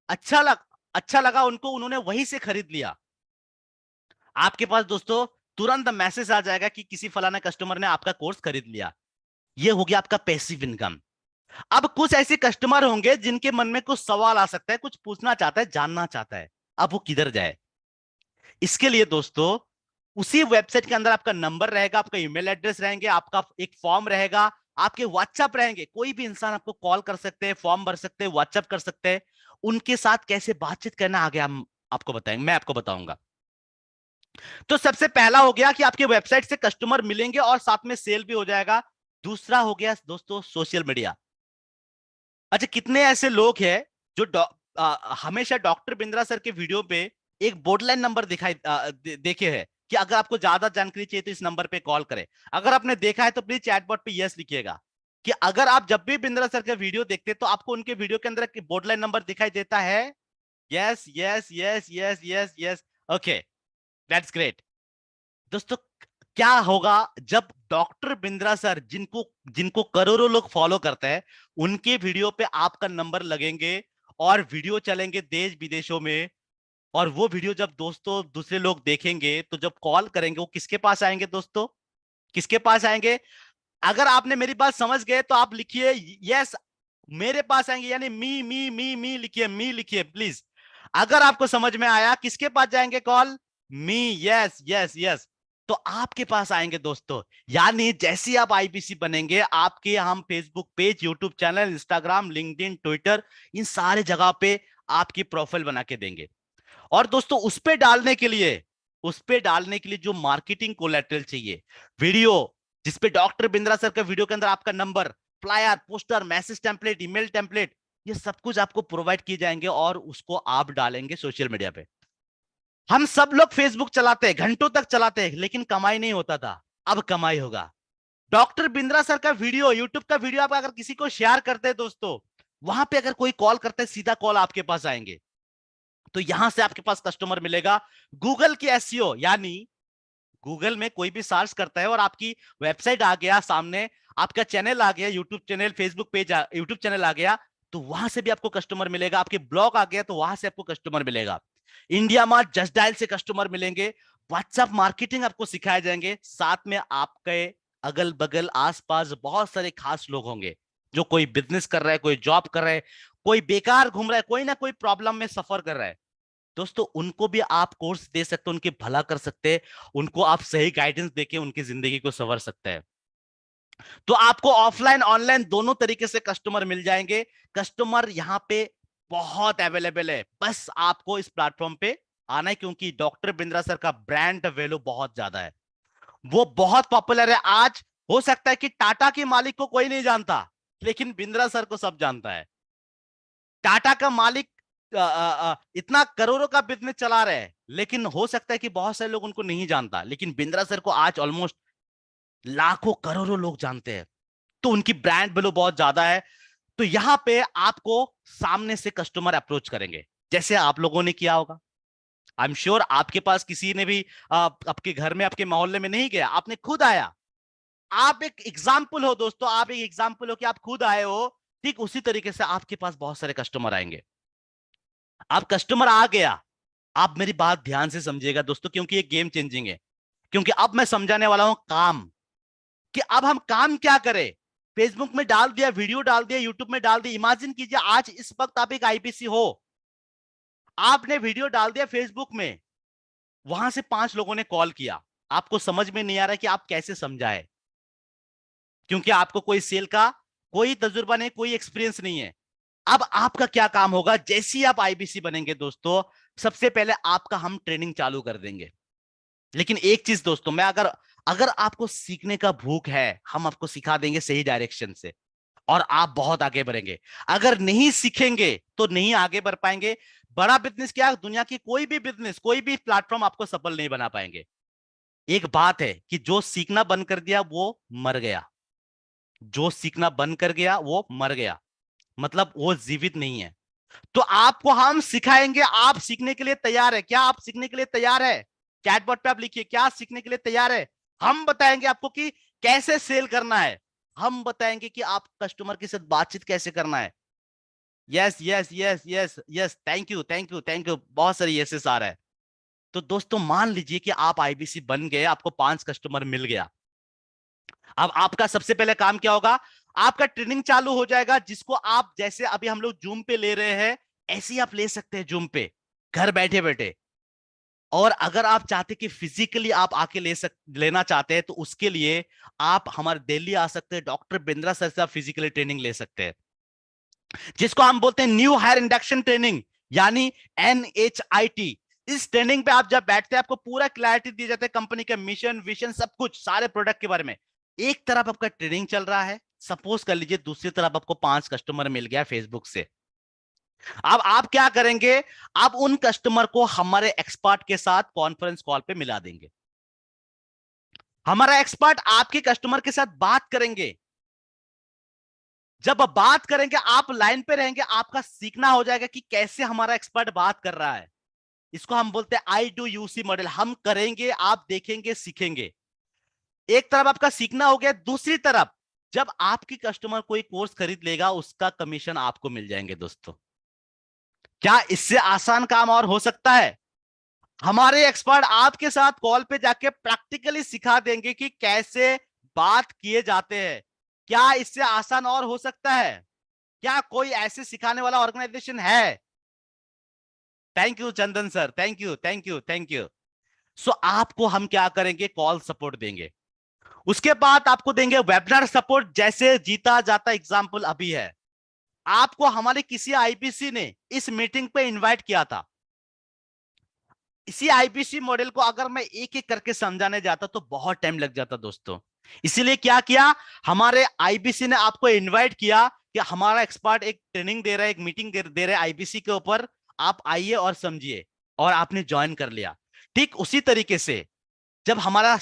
[SPEAKER 4] अच्छा लगा उनको, उन्होंने वहीं से खरीद लिया। आपके पास दोस्तों तुरंत मैसेज आ जाएगा कि किसी फलाना कस्टमर ने आपका कोर्स खरीद लिया। ये हो गया आपका पैसिव इनकम। अब कुछ ऐसे कस्टमर होंगे जिनके मन में कुछ सवाल आ सकता है, कुछ पूछना चाहता है, जानना चाहता है, अब वो किधर जाए? इसके लिए दोस्तों उसी वेबसाइट के अंदर आपका नंबर रहेगा, आपका ईमेल एड्रेस रहेंगे, आपका एक फॉर्म रहेगा, आपके व्हाट्सएप रहेंगे। कोई भी इंसान आपको कॉल कर सकते हैं, फॉर्म भर सकते हैं, व्हाट्सएप कर सकते हैं। उनके साथ कैसे बातचीत करना आगे हम आपको बताएंगे, मैं आपको बताऊंगा। तो सबसे पहला हो गया कि आपके वेबसाइट से कस्टमर मिलेंगे और साथ में सेल भी हो जाएगा। दूसरा हो गया दोस्तों सोशल मीडिया। अच्छा कितने ऐसे लोग हैं जो हमेशा डॉक्टर बिंद्रा सर के वीडियो पे एक बोर्डलाइन नंबर देखे हैं कि अगर आपको ज्यादा जानकारी चाहिए तो इस नंबर पे कॉल करें। अगर आपने देखा है तो प्लीज चैटबॉट पे यस लिखिएगा कि अगर आप जब भी बिंद्रा सर का वीडियो देखते तो आपको उनके वीडियो के अंदर बोर्डलाइन नंबर दिखाई देता है। Yes yes yes yes yes yes, okay that's great. दोस्तों क्या होगा जब डॉक्टर बिंद्रा सर जिनको जिनको करोड़ों लोग फॉलो करते हैं उनके वीडियो पे आपका नंबर लगेंगे और वीडियो चलेंगे देश विदेशों में, और वो वीडियो जब दोस्तों दूसरे लोग देखेंगे तो जब कॉल करेंगे वो किसके पास आएंगे दोस्तों? किसके पास आएंगे? अगर आपने मेरी बात समझ गए तो आप लिखिए यस, मेरे पास आएंगे, यानी मी लिखिए, मी लिखिए प्लीज। अगर आपको समझ में आया किसके पास जाएंगे कॉल? मी, यस यस यस, तो आपके पास आएंगे दोस्तों। यानी जैसे आप आईपीसी बनेंगे आपके हम Facebook page, YouTube channel, Instagram, LinkedIn, Twitter, इन सारे जगह पे आपकी प्रोफाइल बना के देंगे। और दोस्तों उस पे डालने के लिए जो मार्केटिंग कोलैटरल चाहिए, वीडियो जिसपे डॉक्टर बिंद्रा सर का वीडियो के अंदर आपका number, flyer, poster, message template, email template, ये सब कुछ आपको प्रोवाइड किए जाएंगे और उसको आप डालेंगे सोशल मीडिया पे। हम सब लोग फेसबुक चलाते हैं, घंटों तक चलाते हैं, लेकिन कमाई नहीं होता था। अब कमाई होगा। डॉक्टर बिंद्रा सर का वीडियो, यूट्यूब का वीडियो आप अगर किसी को शेयर करते हैं दोस्तों, वहां पे अगर कोई कॉल करता है, सीधा कॉल आपके पास आएंगे। तो यहां से आपके पास कस्टमर मिलेगा। गूगल की एसईओ, यानी गूगल में कोई भी सर्च करता है और आपकी वेबसाइट आ गया सामने, आपका चैनल आ गया, YouTube channel, Facebook page, YouTube channel आ गया, तो वहां से भी आपको कस्टमर मिलेगा। आपके ब्लॉग आ गया तो वहां से आपको कस्टमर मिलेगा। इंडिया मार्ट, जस्ट डायल से कस्टमर मिलेंगे। व्हाट्सएप मार्केटिंग आपको सिखाए जाएंगे। साथ में आपके अगल बगल आसपास बहुत सारे खास लोग होंगे, जो कोई बिजनेस कर रहा है, कोई जॉब कर रहा है, कोई बेकार घूम रहा है, कोई ना कोई प्रॉब्लम में सफर कर रहा है। दोस्तों उनको भी आप कोर्स दे सकते हैं, उनके भला कर सकते हैं, उनको आप सही गाइडेंस देके उनकी जिंदगी को संवर सकते हैं। तो आपको ऑफलाइन ऑनलाइन दोनों तरीके से कस्टमर मिल जाएंगे। कस्टमर यहाँ पे बहुत अवेलेबल है, बस आपको इस प्लेटफॉर्म पे आना है, क्योंकि डॉक्टर बिंद्रा सर का ब्रांड वैल्यू बहुत ज्यादा है, वो बहुत पॉपुलर है। आज हो सकता है कि टाटा के मालिक को कोई नहीं जानता, लेकिन बिंद्रा सर को सब जानता है। टाटा का मालिक इतना करोड़ों का बिजनेस चला रहे हैं, लेकिन हो सकता है कि बहुत सारे लोग उनको नहीं जानता, लेकिन बिंद्रा सर को आज ऑलमोस्ट लाखों करोड़ों लोग जानते हैं। तो उनकी ब्रांड वैल्यू बहुत ज्यादा है। तो यहां पे आपको सामने से कस्टमर अप्रोच करेंगे, जैसे आप लोगों ने किया होगा। आई एम श्योर आपके पास किसी ने भी आपके घर में, आपके मोहल्ले में नहीं गया, आपने खुद आया। आप एक एग्जाम्पल हो दोस्तों, आप एक एग्जाम्पल हो कि आप खुद आए हो। ठीक उसी तरीके से आपके पास बहुत सारे कस्टमर आएंगे। आप कस्टमर आ गया, आप मेरी बात ध्यान से समझिएगा दोस्तों, क्योंकि ये गेम चेंजिंग है। क्योंकि अब मैं समझाने वाला हूं काम, कि अब हम काम क्या करें। फेसबुक में डाल दिया, वीडियो डाल दिया, यूट्यूब में डाल दिया। इमेजिन कीजिए आज इस वक्त आप एक आईपीसी हो, आपने वीडियो डाल दिया फेसबुक में, वहां से 5 लोगों ने कॉल किया, आपको समझ में नहीं आ रहा कि आप कैसे समझाए, क्योंकि आपको कोई सेल का कोई तजुर्बा नहीं, कोई एक्सपीरियंस नहीं है। अब आपका क्या काम होगा, जैसे ही आप आईबीसी बनेंगे दोस्तों, सबसे पहले आपका हम ट्रेनिंग चालू कर देंगे। लेकिन एक चीज दोस्तों, मैं अगर अगर आपको सीखने का भूख है, हम आपको सिखा देंगे सही डायरेक्शन से, और आप बहुत आगे बढ़ेंगे। अगर नहीं सीखेंगे तो नहीं आगे बढ़ पाएंगे। बड़ा बिजनेस क्या, दुनिया की कोई भी बिजनेस, कोई भी प्लेटफॉर्म आपको सफल नहीं बना पाएंगे। एक बात है कि जो सीखना बंद कर दिया वो मर गया, जो सीखना बंद कर गया वो मर गया, मतलब वो जीवित नहीं है। तो आपको हम सिखाएंगे। आप सीखने के लिए तैयार है क्या? आप सीखने के लिए तैयार है? चैटबॉट पे आप लिखिए, क्या सीखने के लिए तैयार है? हम बताएंगे आपको कि कैसे सेल करना है, हम बताएंगे कि आप कस्टमर के साथ बातचीत कैसे करना है। Yes yes yes yes yes, thank you thank you thank you, बहुत सारी यसेस आ रहा है। तो दोस्तों मान लीजिए कि आप आईबीसी बन गए, आपको 5 कस्टमर मिल गया। अब आपका सबसे पहले काम क्या होगा, आपका ट्रेनिंग चालू हो जाएगा, जिसको आप जैसे अभी हम लोग जूम पे ले रहे हैं, ऐसे ही आप ले सकते हैं जूम पे, घर बैठे बैठे। और अगर आप चाहते कि फिजिकली आप आके लेना चाहते हैं, तो उसके लिए आप हमारे दिल्ली आ सकते हैं, डॉक्टर बिंद्रा सर से आप फिजिकली ट्रेनिंग ले सकते हैं, जिसको हम बोलते हैं न्यू हायर इंडक्शन ट्रेनिंग, यानी NHIT। इस ट्रेनिंग पे आप जब बैठते हैं, आपको पूरा क्लैरिटी दी जाती है, कंपनी का मिशन, विजन, सब कुछ, सारे प्रोडक्ट के बारे में। एक तरफ आपका ट्रेनिंग चल रहा है, सपोज कर लीजिए दूसरी तरफ आपको 5 कस्टमर मिल गया फेसबुक से। अब आप क्या करेंगे, आप उन कस्टमर को हमारे एक्सपर्ट के साथ कॉन्फ्रेंस कॉल पे मिला देंगे। हमारा एक्सपर्ट आपके कस्टमर के साथ बात करेंगे। जब बात करेंगे, आप लाइन पे रहेंगे, आपका सीखना हो जाएगा कि कैसे हमारा एक्सपर्ट बात कर रहा है। इसको हम बोलते हैं I2UC मॉडल। हम करेंगे, आप देखेंगे, सीखेंगे। एक तरफ आपका सीखना हो गया, दूसरी तरफ जब आपकी कस्टमर कोई कोर्स खरीद लेगा, उसका कमीशन आपको मिल जाएंगे दोस्तों। क्या इससे आसान काम और हो सकता है? हमारे एक्सपर्ट आपके साथ कॉल पे जाके प्रैक्टिकली सिखा देंगे कि कैसे बात किए जाते हैं। क्या इससे आसान और हो सकता है? क्या कोई ऐसे सिखाने वाला ऑर्गेनाइजेशन है? Thank you Chandan sir, thank you thank you thank you. So आपको हम क्या करेंगे, कॉल सपोर्ट देंगे। उसके बाद आपको देंगे वेबिनार सपोर्ट, जैसे जीता जाता एग्जांपल अभी है। आपको हमारे किसी आईपीसी ने इस मीटिंग पे इनवाइट किया था। इसी आईपीसी मॉडल को अगर मैं एक एक करके समझाने जाता तो बहुत टाइम लग जाता दोस्तों। इसीलिए क्या किया, हमारे आईबीसी ने आपको इनवाइट किया कि हमारा एक्सपर्ट एक ट्रेनिंग दे रहा है, एक मीटिंग दे रहा है आईबीसी के ऊपर, आप आइए और समझिए। और आपने ज्वाइन कर लिया। ठीक उसी तरीके से जब हमारा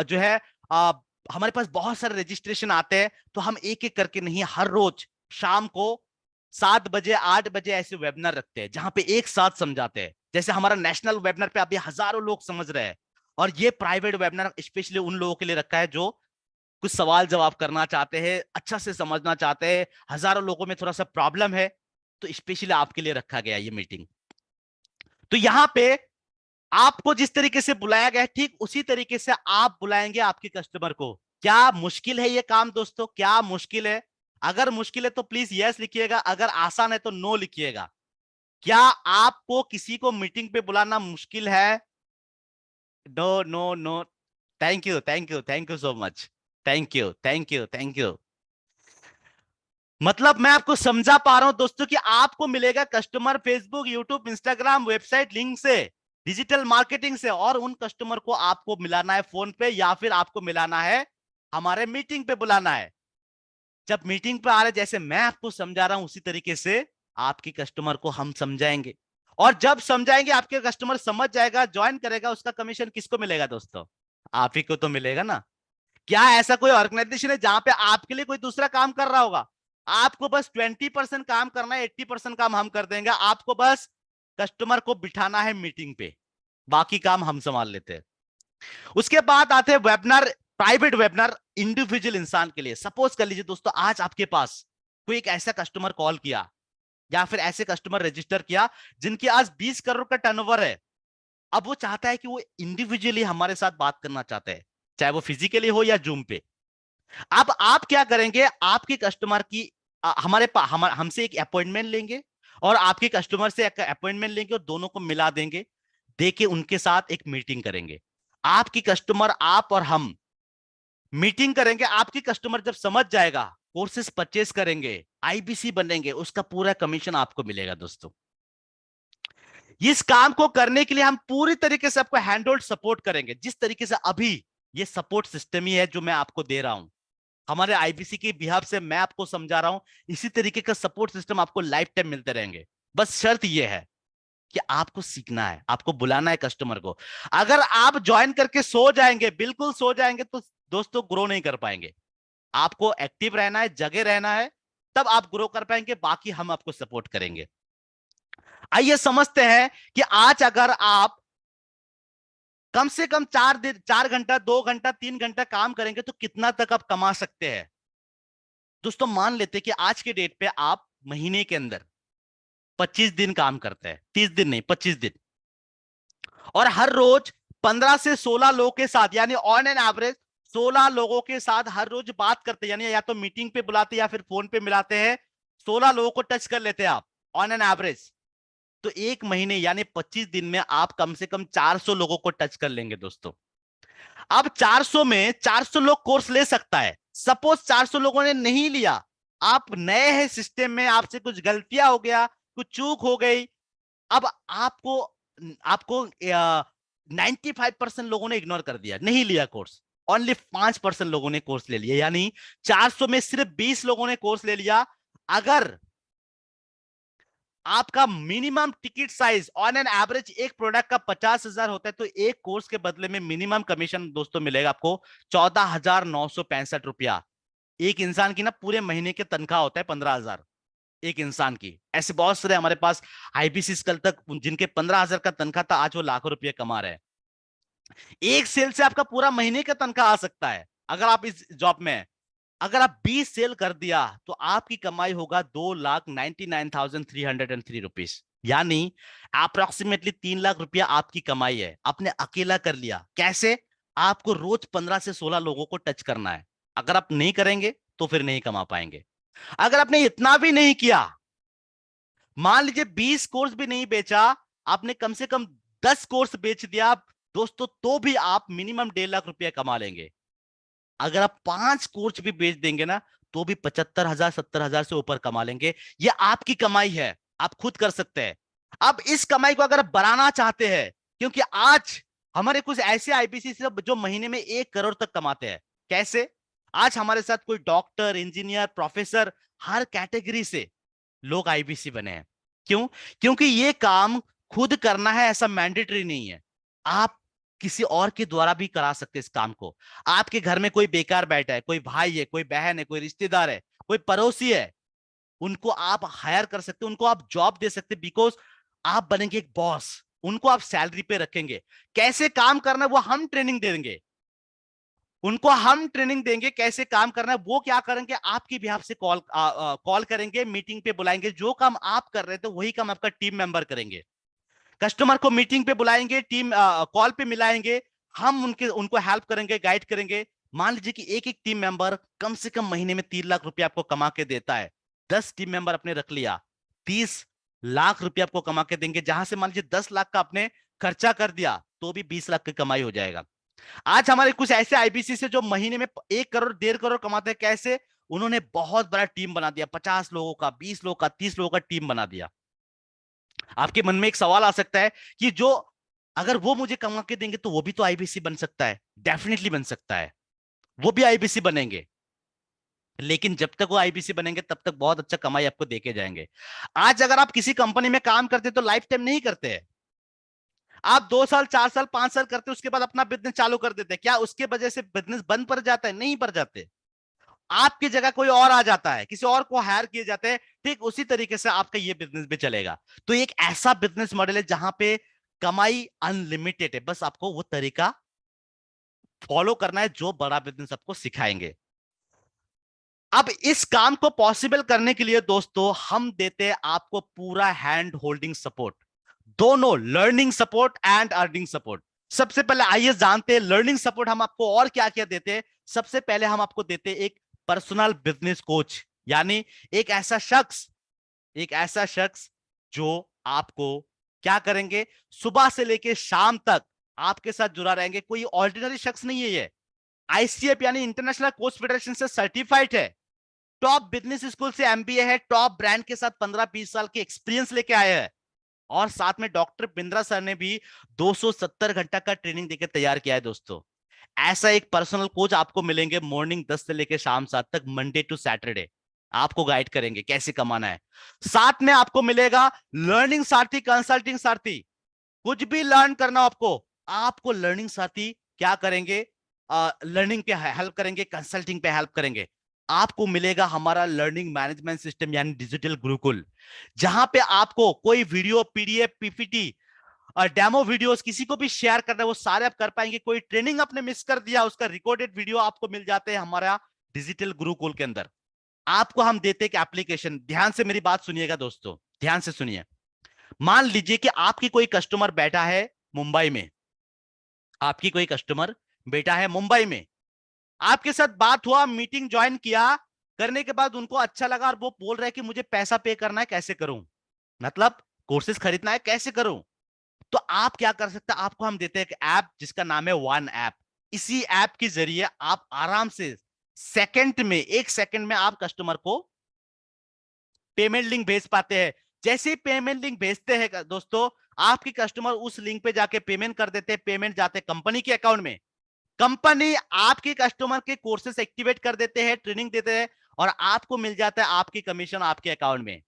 [SPEAKER 4] जो है हमारे पास बहुत सारे रजिस्ट्रेशन आते हैं, तो हम एक एक करके नहीं, हर रोज शाम को 7 बजे 8 बजे ऐसे वेबिनार रखते हैं जहां पे एक साथ समझाते हैं। जैसे हमारा नेशनल वेबिनार पे अभी हजारों लोग समझ रहे हैं, और ये प्राइवेट वेबिनार स्पेशली उन लोगों के लिए रखा है जो कुछ सवाल जवाब करना चाहते हैं, अच्छा से समझना चाहते हैं, हजारों लोगों में थोड़ा सा प्रॉब्लम है, तो स्पेशली आपके लिए रखा गया ये मीटिंग। तो यहां पे आपको जिस तरीके से बुलाया गया है, ठीक उसी तरीके से आप बुलाएंगे आपके कस्टमर को। क्या मुश्किल है ये काम दोस्तों? क्या मुश्किल है? अगर मुश्किल है तो प्लीज यस लिखिएगा, अगर आसान है तो नो लिखिएगा। क्या आपको किसी को मीटिंग पे बुलाना मुश्किल है? No no no. Thank you thank you thank you so much. Thank you thank you thank you. मतलब मैं आपको समझा पा रहा हूं दोस्तों कि आपको मिलेगा customer Facebook, YouTube, Instagram, website link से, डिजिटल मार्केटिंग से, और उन कस्टमर को आपको मिलाना है फोन पे, या फिर आपको मिलाना है हमारे मीटिंग पे बुलाना है। जब मीटिंग पे आ रहे, जैसे मैं आपको समझा रहा हूं उसी तरीके से आपके कस्टमर को हम समझाएंगे, और जब समझाएंगे आपके कस्टमर समझ जाएगा, ज्वाइन करेगा, उसका कमीशन किसको मिलेगा दोस्तों? आप ही को तो मिलेगा ना। क्या ऐसा कोई ऑर्गेनाइजेशन है जहां पे आपके लिए कोई दूसरा काम कर रहा होगा? आपको बस 20% काम करना है, 80% काम हम कर देंगे। आपको बस कस्टमर को बिठाना है मीटिंग पे, बाकी काम हम संभाल लेते हैं। उसके बाद आते हैं वेबिनार, प्राइवेट वेबिनार इंडिविजुअल इंसान के लिए। सपोज कर लीजिए दोस्तों, आज आपके पास कोई एक ऐसा कस्टमर कॉल किया या फिर ऐसे कस्टमर रजिस्टर किया जिनकी आज 20 करोड़ का टर्नओवर है। अब वो चाहता है कि वो इंडिविजुअली हमारे साथ बात करना चाहते हैं, चाहे वो फिजिकली हो या जूम पे। अब आप क्या करेंगे? आपके कस्टमर की हमसे एक अपॉइंटमेंट लेंगे, और आपके कस्टमर से एक अपॉइंटमेंट लेंगे, और दोनों को मिला देंगे, देके उनके साथ एक मीटिंग करेंगे। आपकी कस्टमर, आप और हम मीटिंग करेंगे। आपकी कस्टमर जब समझ जाएगा, कोर्सेस परचेस करेंगे, आईबीसी बनेंगे, उसका पूरा कमीशन आपको मिलेगा दोस्तों। इस काम को करने के लिए हम पूरी तरीके से आपको हैंड होल्ड सपोर्ट करेंगे, जिस तरीके से अभी ये सपोर्ट सिस्टम ही है जो मैं आपको दे रहा हूं, हमारे आईबीसी के बिहाफ से मैं आपको समझा रहा हूं। इसी तरीके का सपोर्ट सिस्टम आपको लाइफ टाइम मिलते रहेंगे। बस शर्त यह है कि आपको सीखना है, आपको बुलाना है कस्टमर को। अगर आप ज्वाइन करके सो जाएंगे, बिल्कुल सो जाएंगे, तो दोस्तों ग्रो नहीं कर पाएंगे। आपको एक्टिव रहना है, जगे रहना है, तब आप ग्रो कर पाएंगे। बाकी हम आपको सपोर्ट करेंगे। आइए समझते हैं कि आज अगर आप कम से कम 4 घंटा, 2 घंटा, 3 घंटा काम करेंगे तो कितना तक आप कमा सकते हैं। दोस्तों मान लेते हैं कि आज के डेट पे आप महीने के अंदर 25 दिन काम करते हैं, 30 दिन नहीं, 25 दिन, और हर रोज 15 से 16 लोगों के साथ, यानी ऑन एन एवरेज 16 लोगों के साथ हर रोज बात करते हैं, यानी या तो मीटिंग पे बुलाते या फिर फोन पे मिलाते हैं। 16 लोगों को टच कर लेते हैं आप ऑन एन एवरेज। तो एक महीने यानी 25 दिन में आप कम से कम 400 लोगों को टच कर लेंगे दोस्तों। अब 400 में 400 लोग कोर्स ले सकता है। सपोज 400 लोगों ने नहीं लिया, आप नए हैं सिस्टम में, आपसे कुछ गलतियां हो गया, कुछ चूक हो गई, अब आपको आपको 95% लोगों ने इग्नोर कर दिया, नहीं लिया कोर्स, ओनली 5% लोगों ने कोर्स ले लिया, यानी 400 में सिर्फ 20 लोगों ने कोर्स ले लिया। अगर आपका minimum ticket size on an average एक प्रोडक्ट का 50,000 होता है, तो एक कोर्स के बदले में मिनिमम कमीशन दोस्तों मिलेगा आपको 14,965 रुपया। एक इंसान की ना पूरे महीने की तनख्वाह होता है 15,000 एक इंसान की। ऐसे बहुत सारे हमारे पास आईबीसी कल तक जिनके 15,000 का तनख्वाह था, आज वो लाखों रुपये कमा रहे हैं। एक सेल से आपका पूरा महीने का तनख्वाह आ सकता है अगर आप इस जॉब में हैं। अगर आप 20 सेल कर दिया तो आपकी कमाई होगा 2,99,303 रुपीस, यानी अप्रोक्सीमेटली 3 लाख रुपया आपकी कमाई है। आपने अकेला कर लिया। कैसे? आपको रोज 15 से 16 लोगों को टच करना है। अगर आप नहीं करेंगे तो फिर नहीं कमा पाएंगे। अगर आपने इतना भी नहीं किया, मान लीजिए 20 कोर्स भी नहीं बेचा, आपने कम से कम 10 कोर्स बेच दिया दोस्तों, तो भी आप मिनिमम 1.5 लाख रुपया कमा लेंगे। अगर आप 5 कोर्स भी बेच देंगे ना, तो भी 75,000 70,000 से ऊपर कमा लेंगे। ये आपकी कमाई है, आप खुद कर सकते हैं। अब इस कमाई को अगर बढ़ाना चाहते हैं, क्योंकि आज हमारे कुछ ऐसे आईबीसी जो महीने में 1 करोड़ तक कमाते हैं। कैसे? आज हमारे साथ कोई डॉक्टर, इंजीनियर, प्रोफेसर, हर कैटेगरी से लोग आईबीसी बने हैं। क्यों? क्योंकि ये काम खुद करना है ऐसा मैंडेटरी नहीं है, आप किसी और के द्वारा भी करा सकते हैं इस काम को। आपके घर में कोई बेकार बैठा है, कोई भाई है, कोई बहन है, कोई रिश्तेदार है, कोई पड़ोसी है, उनको आप हायर कर सकते, उनको आप जॉब दे सकते, बिकॉज आप बनेंगे एक बॉस, उनको आप सैलरी पे रखेंगे। कैसे काम करना है वो हम ट्रेनिंग देंगे, उनको हम ट्रेनिंग देंगे कैसे काम करना है। वो क्या करेंगे, आपकी बिहाफ से कॉल करेंगे, मीटिंग पे बुलाएंगे, जो काम आप कर रहे थे वही काम आपका टीम मेंबर करेंगे। कस्टमर को मीटिंग पे बुलाएंगे, टीम कॉल पे मिलाएंगे, हम उनको हेल्प करेंगे, गाइड करेंगे। मान लीजिए कि एक एक टीम मेंबर कम से कम महीने में 3 लाख रुपया आपको कमा के देता है। 10 टीम मेंबर अपने रख लिया, 30 लाख रुपया आपको कमा के देंगे। जहां से मान लीजिए 10 लाख का आपने खर्चा कर दिया तो भी 20 लाख की कमाई हो जाएगा। आज हमारे कुछ ऐसे आईबीसी से जो महीने में 1 करोड़ 1.5 करोड़ कमाते हैं। कैसे? उन्होंने बहुत बड़ा टीम बना दिया, 50 लोगों का, 20 लोगों का, 30 लोगों का टीम बना दिया। आपके मन में एक सवाल आ सकता है कि जो अगर वो मुझे कमा के देंगे तो वो भी तो आईबीसी बन सकता है। डेफिनेटली बन सकता है, वो भी आईबीसी बनेंगे, लेकिन जब तक वो आईबीसी बनेंगे तब तक बहुत अच्छा कमाई आपको देके जाएंगे। आज अगर आप किसी कंपनी में काम करते तो लाइफ टाइम नहीं करते हैं, आप 2 साल 4 साल 5 साल करते, उसके बाद अपना बिजनेस चालू कर देते। क्या उसके वजह से बिजनेस बंद पड़ जाता है? नहीं पड़ जाते। आपकी जगह कोई और आ जाता है, किसी और को हायर किए जाते हैं। ठीक उसी तरीके से आपका ये बिजनेस भी चलेगा। तो एक ऐसा बिजनेस मॉडल है जहां पे कमाई अनलिमिटेड है, बस आपको वो तरीका फॉलो करना है जो बड़ा बिजनेस आपको सिखाएंगे। अब इस काम को पॉसिबल करने के लिए दोस्तों हम देते हैं आपको पूरा हैंड होल्डिंग सपोर्ट, दोनों learning support and earning support. सबसे पहले आइए जानते हैं लर्निंग सपोर्ट हम आपको और क्या क्या देते हैं। सबसे पहले हम आपको देते हैं एक पर्सनल बिजनेस कोच, यानी एक ऐसा शख्स जो आपको क्या करेंगे, सुबह से लेकर शाम तक आपके साथ जुड़ा रहेंगे। कोई ऑर्डिनरी शख्स नहीं है ये, आईसीएफ यानी इंटरनेशनल कोच फेडरेशन से सर्टिफाइड है, टॉप बिजनेस स्कूल से एमबीए है, टॉप ब्रांड के साथ 15-20 साल के एक्सपीरियंस लेके आए हैं, और साथ में डॉक्टर बिंद्रा सर ने भी 270 घंटा का ट्रेनिंग देकर तैयार किया है। दोस्तों ऐसा एक पर्सनल कोच आपको मिलेंगे मॉर्निंग 10 से लेकर शाम 7 तक, मंडे टू सैटरडे आपको गाइड करेंगे कैसे कमाना है। साथ में आपको मिलेगा लर्निंग सारथी, कंसल्टिंग सारथी। कुछ भी लर्न करना आपको लर्निंग साथी क्या करेंगे, लर्निंग पे हेल्प करेंगे, कंसल्टिंग पे हेल्प करेंगे। आपको मिलेगा हमारा लर्निंग मैनेजमेंट सिस्टम यानी डिजिटल गुरुकुल, जहां पे आपको कोई वीडियो, पीडीएफ, पीपीटी और डेमो वीडियोस किसी को भी शेयर करना है वो सारे आप कर पाएंगे। कोई ट्रेनिंग आपने मिस कर दिया उसका रिकॉर्डेड वीडियो आपको मिल जाते हैं हमारा डिजिटल गुरुकुल के अंदर। आपको हम देते हैं एप्लीकेशन। ध्यान से मेरी बात सुनिएगा दोस्तों, ध्यान से सुनिए। मान लीजिए कि आपकी कोई कस्टमर बैठा है मुंबई में, आपकी कोई कस्टमर बैठा है मुंबई में, आपके साथ बात हुआ, मीटिंग ज्वाइन किया, करने के बाद उनको अच्छा लगा और वो बोल रहे हैं कि मुझे पैसा पे करना है, कैसे करूं, मतलब कोर्सेज खरीदना है, कैसे करूं। तो आप क्या कर सकते हैं, आपको हम देते हैं एक ऐप जिसका नाम है वन ऐप। इसी ऐप के जरिए आप आराम से सेकंड में, 1 सेकंड में आप कस्टमर को पेमेंट लिंक भेज पाते हैं। जैसे ही पेमेंट लिंक भेजते हैं दोस्तों, आपके कस्टमर उस लिंक पे जाके पेमेंट कर देते हैं, पेमेंट जाते कंपनी के अकाउंट में, कंपनी आपके कस्टमर के कोर्सेस एक्टिवेट कर देते हैं, ट्रेनिंग देते हैं, और आपको मिल जाता है आपकी कमीशन आपके अकाउंट में।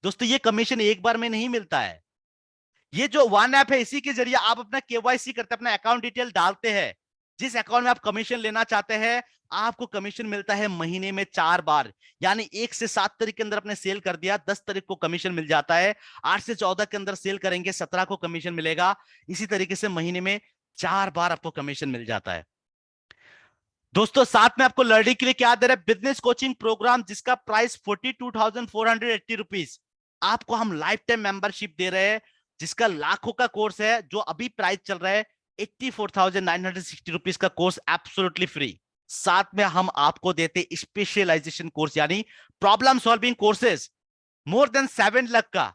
[SPEAKER 4] दोस्तों ये कमीशन एक बार में नहीं मिलता है, ये जो वन ऐप है इसी के जरिए आप अपना केवाईसी करते हैं, अपना अकाउंट डिटेल डालते हैं, जिस अकाउंट में आप कमीशन लेना चाहते हैं आपको कमीशन मिलता है महीने में 4 बार। यानी 1 से 7 तारीख के अंदर आपने सेल कर दिया, 10 तारीख को कमीशन मिल जाता है, 8 से 14 के अंदर सेल करेंगे, 17 को कमीशन मिलेगा। इसी तरीके से महीने में 4 बार आपको कमीशन मिल जाता है। दोस्तों साथ में आपको लर्निंग के लिए क्या दे रहे हैं, बिजनेस कोचिंग प्रोग्राम जिसका प्राइस 42,480 रुपीज, आपको हम लाइफ टाइम मेंबरशिप दे रहे हैं, जिसका लाखों का कोर्स है, जो अभी प्राइस चल रहा है 84,960 रुपीज का कोर्स एब्सोल्युटली फ्री। साथ में हम आपको देते स्पेशलाइजेशन कोर्स यानी problem solving courses more than 7 lakh का,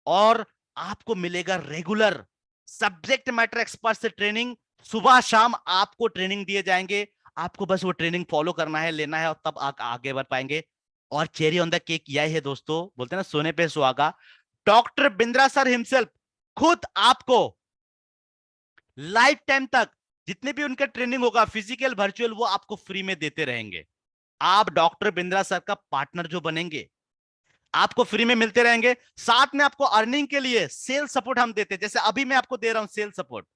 [SPEAKER 4] और आपको मिलेगा रेगुलर सब्जेक्ट मैटर एक्सपर्ट से ट्रेनिंग। सुबह शाम आपको ट्रेनिंग दिए जाएंगे, आपको बस वो ट्रेनिंग फॉलो करना है, लेना है, और तब आप आगे बढ़ पाएंगे। और चेरी ऑन द केक यह है दोस्तों, बोलते हैं ना सोने पे सुहागा, डॉक्टर बिंद्रा सर हिमसेल्फ खुद आपको लाइफ टाइम तक जितने भी उनका ट्रेनिंग होगा फिजिकल वर्चुअल वो आपको फ्री में देते रहेंगे। आप डॉक्टर बिंद्रा सर का पार्टनर जो बनेंगे, आपको फ्री में मिलते रहेंगे। साथ में आपको अर्निंग के लिए सेल सपोर्ट हम देते हैं, जैसे अभी मैं आपको दे रहा हूं सेल सपोर्ट।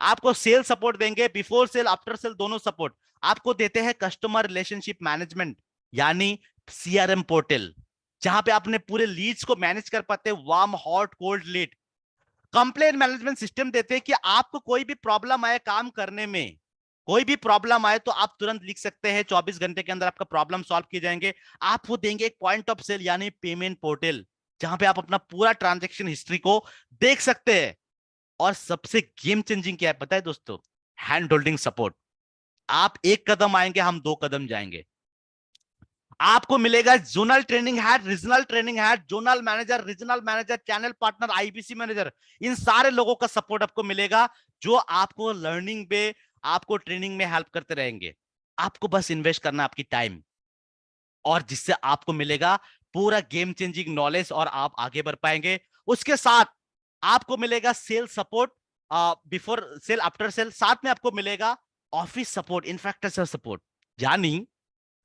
[SPEAKER 4] आपको सेल सपोर्ट देंगे, बिफोर सेल आफ्टर सेल दोनों सपोर्ट आपको देते हैं। कस्टमर रिलेशनशिप मैनेजमेंट यानी सीआरएम पोर्टल, जहां पे आपने पूरे लीड्स को मैनेज कर पाते हैं, warm hot cold lead. Complain management system देते हैं कि आपको कोई भी प्रॉब्लम आए काम करने में, कोई भी प्रॉब्लम आए तो आप तुरंत लिख सकते हैं, 24 घंटे के अंदर आपका प्रॉब्लम सॉल्व किए जाएंगे। आपको देंगे एक पॉइंट ऑफ सेल यानी पेमेंट पोर्टल, जहां पे आप अपना पूरा ट्रांजैक्शन हिस्ट्री को देख सकते हैं। और सबसे गेम चेंजिंग क्या है पता है दोस्तों? Hand holding support. आप एक कदम आएंगे, हम 2 कदम जाएंगे। आपको मिलेगा zonal training head, regional training head, zonal manager, regional manager, channel partner, IBC manager, इन सारे लोगों का सपोर्ट आपको मिलेगा, जो आपको लर्निंग में, आपको ट्रेनिंग में हेल्प करते रहेंगे। आपको बस इन्वेस्ट करना आपकी टाइम, और जिससे आपको मिलेगा पूरा गेम चेंजिंग नॉलेज और आप आगे बढ़ पाएंगे। उसके साथ आपको मिलेगा sale support, before sale after sale. साथ में आपको मिलेगा ऑफिस सपोर्ट, इंफ्रास्ट्रक्चर सपोर्ट। यानी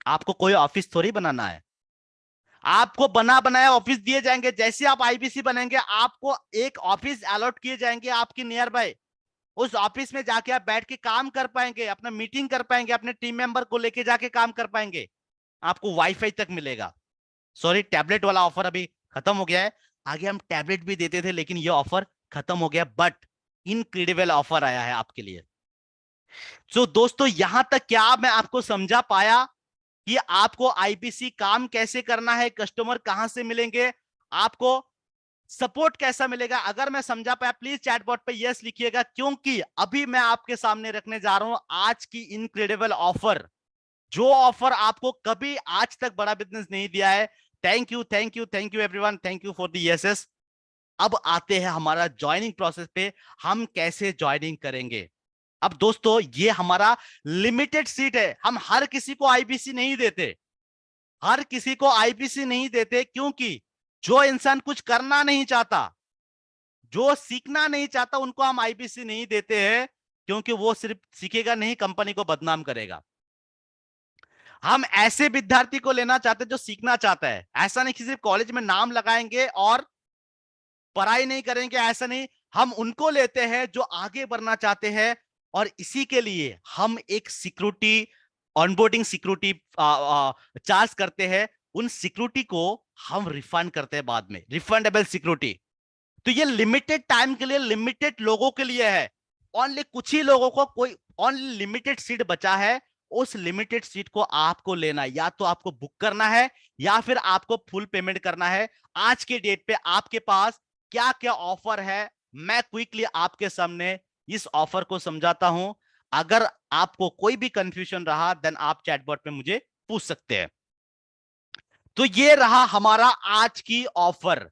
[SPEAKER 4] आपको कोई ऑफिस थोड़ी बनाना है, आपको बना बनाया ऑफिस दिए जाएंगे। जैसे आप आईबीसी बनेंगे, आपको एक ऑफिस अलॉट किए जाएंगे आपकी नियर बाय। उस ऑफिस में जाके आप बैठ के काम कर पाएंगे, अपना मीटिंग कर पाएंगे, अपने टीम मेंबर को लेके जाके काम कर पाएंगे। आपको वाईफाई तक मिलेगा। सॉरी, टैबलेट वाला ऑफर अभी खत्म हो गया है। आगे हम टैबलेट भी देते थे, लेकिन ये ऑफर खत्म हो गया। बट इनक्रेडिबल ऑफर आया है आपके लिए। तो दोस्तों, यहां तक क्या मैं आपको समझा पाया कि आपको आईबीसी काम कैसे करना है, कस्टमर कहां से मिलेंगे, आपको सपोर्ट कैसा मिलेगा? अगर मैं समझा पाया प्लीज चैटबॉट पे यस लिखिएगा, क्योंकि अभी मैं आपके सामने रखने जा रहा हूं आज की इनक्रेडिबल ऑफर, जो ऑफर आपको कभी आज तक बड़ा बिजनेस नहीं दिया है। Thank you, thank you, thank you everyone, thank you for the yeses. अब आते हैं हमारा ज्वाइनिंग प्रोसेस पे, हम कैसे ज्वाइनिंग करेंगे। अब दोस्तों, ये हमारा लिमिटेड सीट है, हम हर किसी को आईबीसी नहीं देते, हर किसी को आईबीसी नहीं देते, क्योंकि जो इंसान कुछ करना नहीं चाहता, जो सीखना नहीं चाहता, उनको हम आईबीसी नहीं देते हैं, क्योंकि वो सिर्फ सीखेगा नहीं, कंपनी को बदनाम करेगा। हम ऐसे विद्यार्थी को लेना चाहते हैं जो सीखना चाहता है। ऐसा नहीं कि सिर्फ कॉलेज में नाम लगाएंगे और पढ़ाई नहीं करेंगे, ऐसा नहीं। हम उनको लेते हैं जो आगे बढ़ना चाहते हैं, और इसी के लिए हम एक सिक्योरिटी, ऑनबोर्डिंग सिक्योरिटी चार्ज करते हैं। उन सिक्योरिटी को हम रिफंड करते हैं बाद में, रिफंडेबल सिक्योरिटी। तो ये लिमिटेड टाइम के लिए, लिमिटेड लोगों के लिए है। ओनली कुछ ही लोगों को, कोई ओनली लिमिटेड सीट बचा है। उस लिमिटेड सीट को आपको लेना, या तो आपको बुक करना है या फिर आपको फुल पेमेंट करना है। आज के डेट पे आपके पास क्या क्या ऑफर है, मैं क्विकली आपके सामने इस ऑफर को समझाता हूं। अगर आपको कोई भी कंफ्यूजन रहा, देन आप चैटबॉट पे मुझे पूछ सकते हैं। तो ये रहा हमारा आज की ऑफर।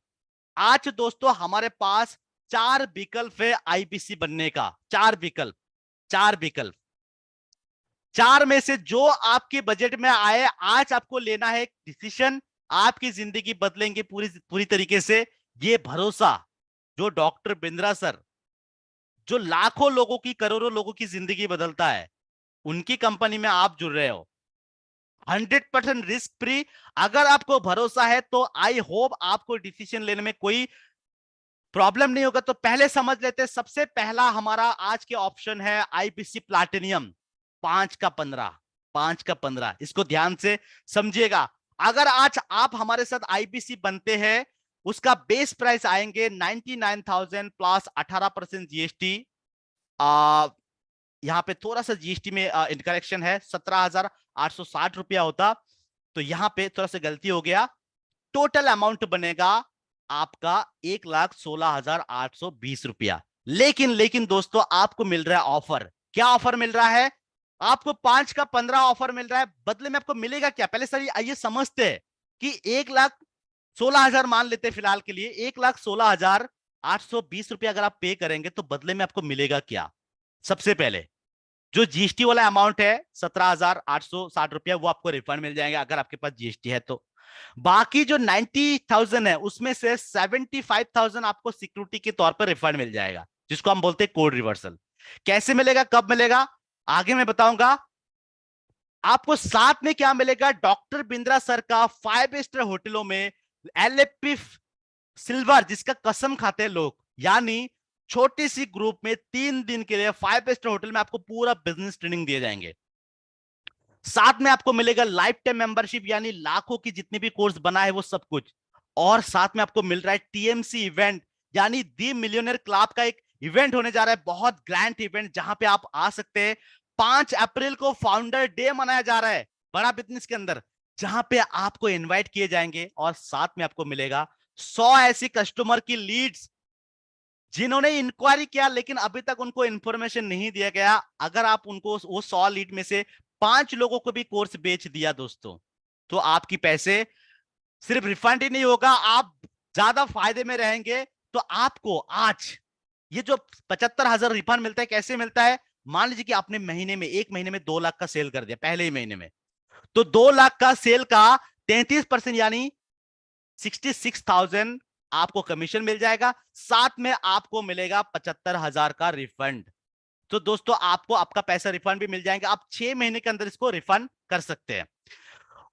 [SPEAKER 4] आज दोस्तों हमारे पास 4 विकल्प है आईबीसी बनने का, 4 विकल्प, 4 विकल्प। 4 में से जो आपके बजट में आए, आज आपको लेना है एक डिसीजन। आपकी जिंदगी बदलेंगे पूरी तरीके से। ये भरोसा जो डॉक्टर बिंद्रा सर, जो लाखों लोगों की, करोड़ों लोगों की जिंदगी बदलता है, उनकी कंपनी में आप जुड़ रहे हो 100% रिस्क फ्री। अगर आपको भरोसा है तो आई होप आपको डिसीजन लेने में कोई प्रॉब्लम नहीं होगा। तो पहले समझ लेते हैं। सबसे पहला हमारा आज के ऑप्शन है आईबीसी प्लैटिनम, 5 का 15, 5 का 15। इसको ध्यान से समझिएगा। अगर आज आप हमारे साथ आईबीसी बनते हैं, उसका बेस प्राइस आएंगे 99,000 प्लस 18% जीएसटी। यहां पे थोड़ा सा जीएसटी में इनकरेक्शन है, 17,860 रुपया होता, तो यहां पे थोड़ा सा गलती हो गया। टोटल अमाउंट बनेगा आपका 1,16,820 रुपया। लेकिन दोस्तों, आपको मिल रहा है ऑफर। क्या ऑफर मिल रहा है? आपको 5 का 15 ऑफर मिल रहा है। बदले में आपको मिलेगा क्या? पहले सर आइए समझते हैं कि 1,16,000 मान लेते हैं फिलहाल के लिए, 1,16,820 रुपया अगर आप पे करेंगे तो बदले में आपको मिलेगा क्या? सबसे पहले जो जीएसटी वाला अमाउंट है 17,860 रुपया, वो आपको रिफंड मिल जाएंगे अगर आपके पास जीएसटी है तो। बाकी जो 90,000 है, उसमें से 75,000 आपको सिक्योरिटी के तौर पर रिफंड मिल जाएगा, जिसको हम बोलते हैं कोड रिवर्सल। कैसे मिलेगा, कब मिलेगा, आगे मैं बताऊंगा। आपको साथ में क्या मिलेगा? डॉक्टर बिंद्रा सर का 5 स्टार होटलों में LFP सिल्वर जिसका कसम खाते हैं लोग, यानी छोटी सी ग्रुप में 3 दिन के लिए 5 स्टार होटल में आपको पूरा बिजनेस ट्रेनिंग दिए जाएंगे। साथ में आपको मिलेगा लाइफ टाइम मेंबरशिप, यानी लाखों की जितनी भी कोर्स बना है वो सब कुछ। और साथ में आपको मिल रहा है TMC इवेंट, यानी दी मिलियनेयर क्लब का एक इवेंट होने जा रहा है, बहुत ग्रैंड इवेंट जहां पे आप आ सकते हैं। 5 अप्रैल को फाउंडर डे मनाया जा रहा है बड़ा बिजनेस के अंदर, जहां पे आपको इनवाइट किए जाएंगे और साथ में आपको मिलेगा 100 ऐसी कस्टमर की लीड्स जिन्होंने इंक्वायरी किया लेकिन अभी तक उनको इंफॉर्मेशन नहीं दिया गया। अगर आप उनको वो 100 लीड में से 5 लोगों को भी कोर्स बेच दिया दोस्तों, तो आपकी पैसे सिर्फ रिफंड ही नहीं होगा, आप ज्यादा फायदे में रहेंगे। तो आपको आज ये जो 75,000 रिफंड मिलता है, कैसे मिलता है? मान लीजिए कि आपने महीने में 1 महीने में 2 लाख का सेल कर दिया पहले ही महीने में, तो 2 लाख का सेल का 33% यानी 66,000 आपको कमीशन मिल जाएगा, साथ में आपको मिलेगा 75,000 का रिफंड। तो दोस्तों आपको आपका पैसा रिफंड भी मिल जाएगा, आप 6 महीने के अंदर इसको रिफंड कर सकते हैं।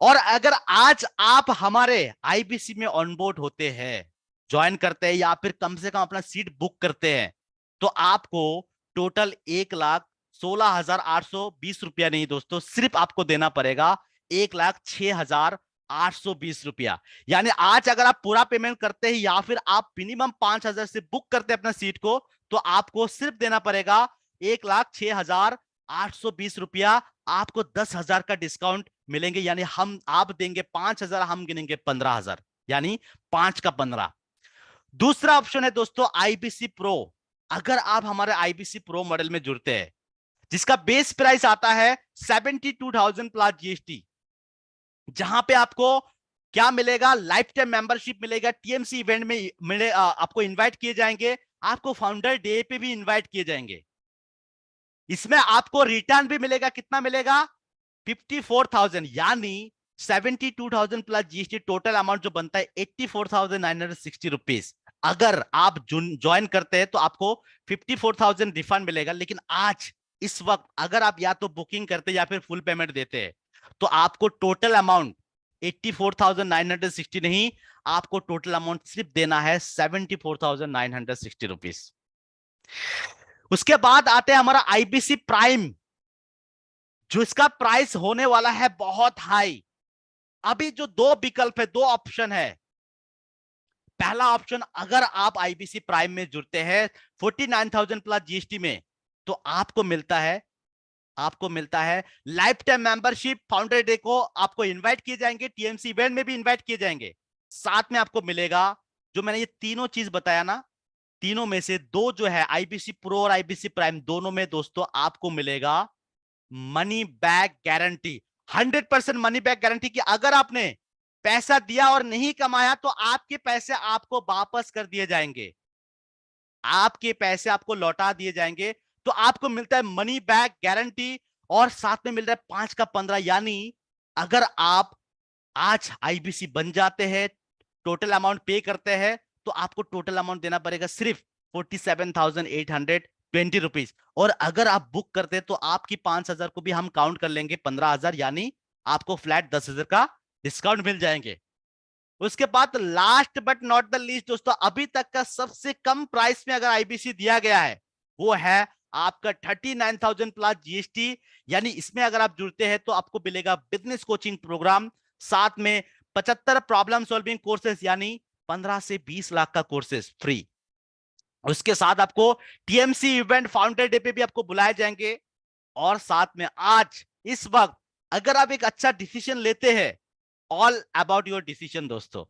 [SPEAKER 4] और अगर आज आप हमारे IBC में ऑनबोर्ड होते हैं, ज्वाइन करते हैं या फिर कम से कम अपना सीट बुक करते हैं, तो आपको टोटल 1,16,820 रुपया नहीं दोस्तों, सिर्फ आपको देना पड़ेगा 1,06,820 रुपया। यानी आज अगर आप पूरा पेमेंट करते हैं या फिर आप मिनिमम 5,000 से बुक करते हैं अपना सीट को, तो आपको सिर्फ देना पड़ेगा 1,06,820 रुपया। आपको 10,000 का डिस्काउंट मिलेंगे, यानी आप देंगे 5,000, हम गिनेंगे 15,000, यानी 5 का 15। दूसरा ऑप्शन है दोस्तों IBC प्रो। अगर आप हमारे IBC प्रो मॉडल में जुड़ते हैं, जिसका बेस प्राइस आता है 72,000 प्लस GST, जहां पे आपको क्या मिलेगा? लाइफ टाइम मेंबरशिप मिलेगा, TMC इवेंट में आपको इनवाइट किए जाएंगे, आपको फाउंडर डे पे भी इनवाइट किए जाएंगे। इसमें आपको रिटर्न भी मिलेगा, कितना मिलेगा? 54,000, यानी 72,000 प्लस GST, टोटल अमाउंट जो बनता है 84,960 रुपीज। अगर आप ज्वाइन करते हैं तो आपको 54,000 रिफंड मिलेगा, लेकिन आज इस वक्त अगर आप या तो बुकिंग करते या फिर फुल पेमेंट देते हैं, तो आपको टोटल अमाउंट 84,960 नहीं, आपको टोटल अमाउंट सिर्फ देना है 74,960 रुपीज। उसके बाद आते हैं हमारा IBC प्राइम, जो इसका प्राइस होने वाला है बहुत हाई। अभी जो 2 विकल्प है, 2 ऑप्शन है। पहला ऑप्शन, अगर आप IBC प्राइम में जुड़ते हैं 49,000 प्लस GST में, तो आपको मिलता है life time membership, founder day को आपको इनवाइट किए जाएंगे, TMC इवेंट में भी इनवाइट किए जाएंगे, साथ में आपको मिलेगा जो मैंने ये तीनों चीज बताया ना, तीनों में से 2 जो है IBC प्रो और IBC प्राइम, दोनों में दोस्तों आपको मिलेगा money back guarantee, 100% money back guarantee की अगर आपने पैसा दिया और नहीं कमाया तो आपके पैसे आपको वापस कर दिए जाएंगे, आपके पैसे आपको लौटा दिए जाएंगे। तो आपको मिलता है मनी बैक गारंटी और साथ में मिल रहा है 5 का 15, यानी अगर आप आज IBC बन जाते हैं, टोटल अमाउंट पे करते हैं, तो आपको टोटल अमाउंट देना पड़ेगा सिर्फ 47,820 रुपीज। और अगर आप बुक करते हैं तो आपकी 5,000 को भी हम काउंट कर लेंगे 15,000, यानी आपको फ्लैट 10,000 का डिस्काउंट मिल जाएंगे। उसके बाद last but not the least दोस्तों, अभी तक का सबसे कम प्राइस में अगर IBC दिया गया है वो है आपका 39,000 प्लस GST, यानी इसमें अगर आप जुड़ते हैं तो आपको मिलेगा बिजनेस कोचिंग प्रोग्राम, साथ में 75 प्रॉब्लम सॉल्विंग कोर्सेस, यानी 15 से 20 लाख का कोर्सेस फ्री। उसके साथ आपको TMC इवेंट फाउंडर डे पे भी आपको बुलाए जाएंगे। और साथ में आज इस वक्त अगर आप एक अच्छा डिसीजन लेते हैं, ऑल अबाउट योर डिसीजन दोस्तों,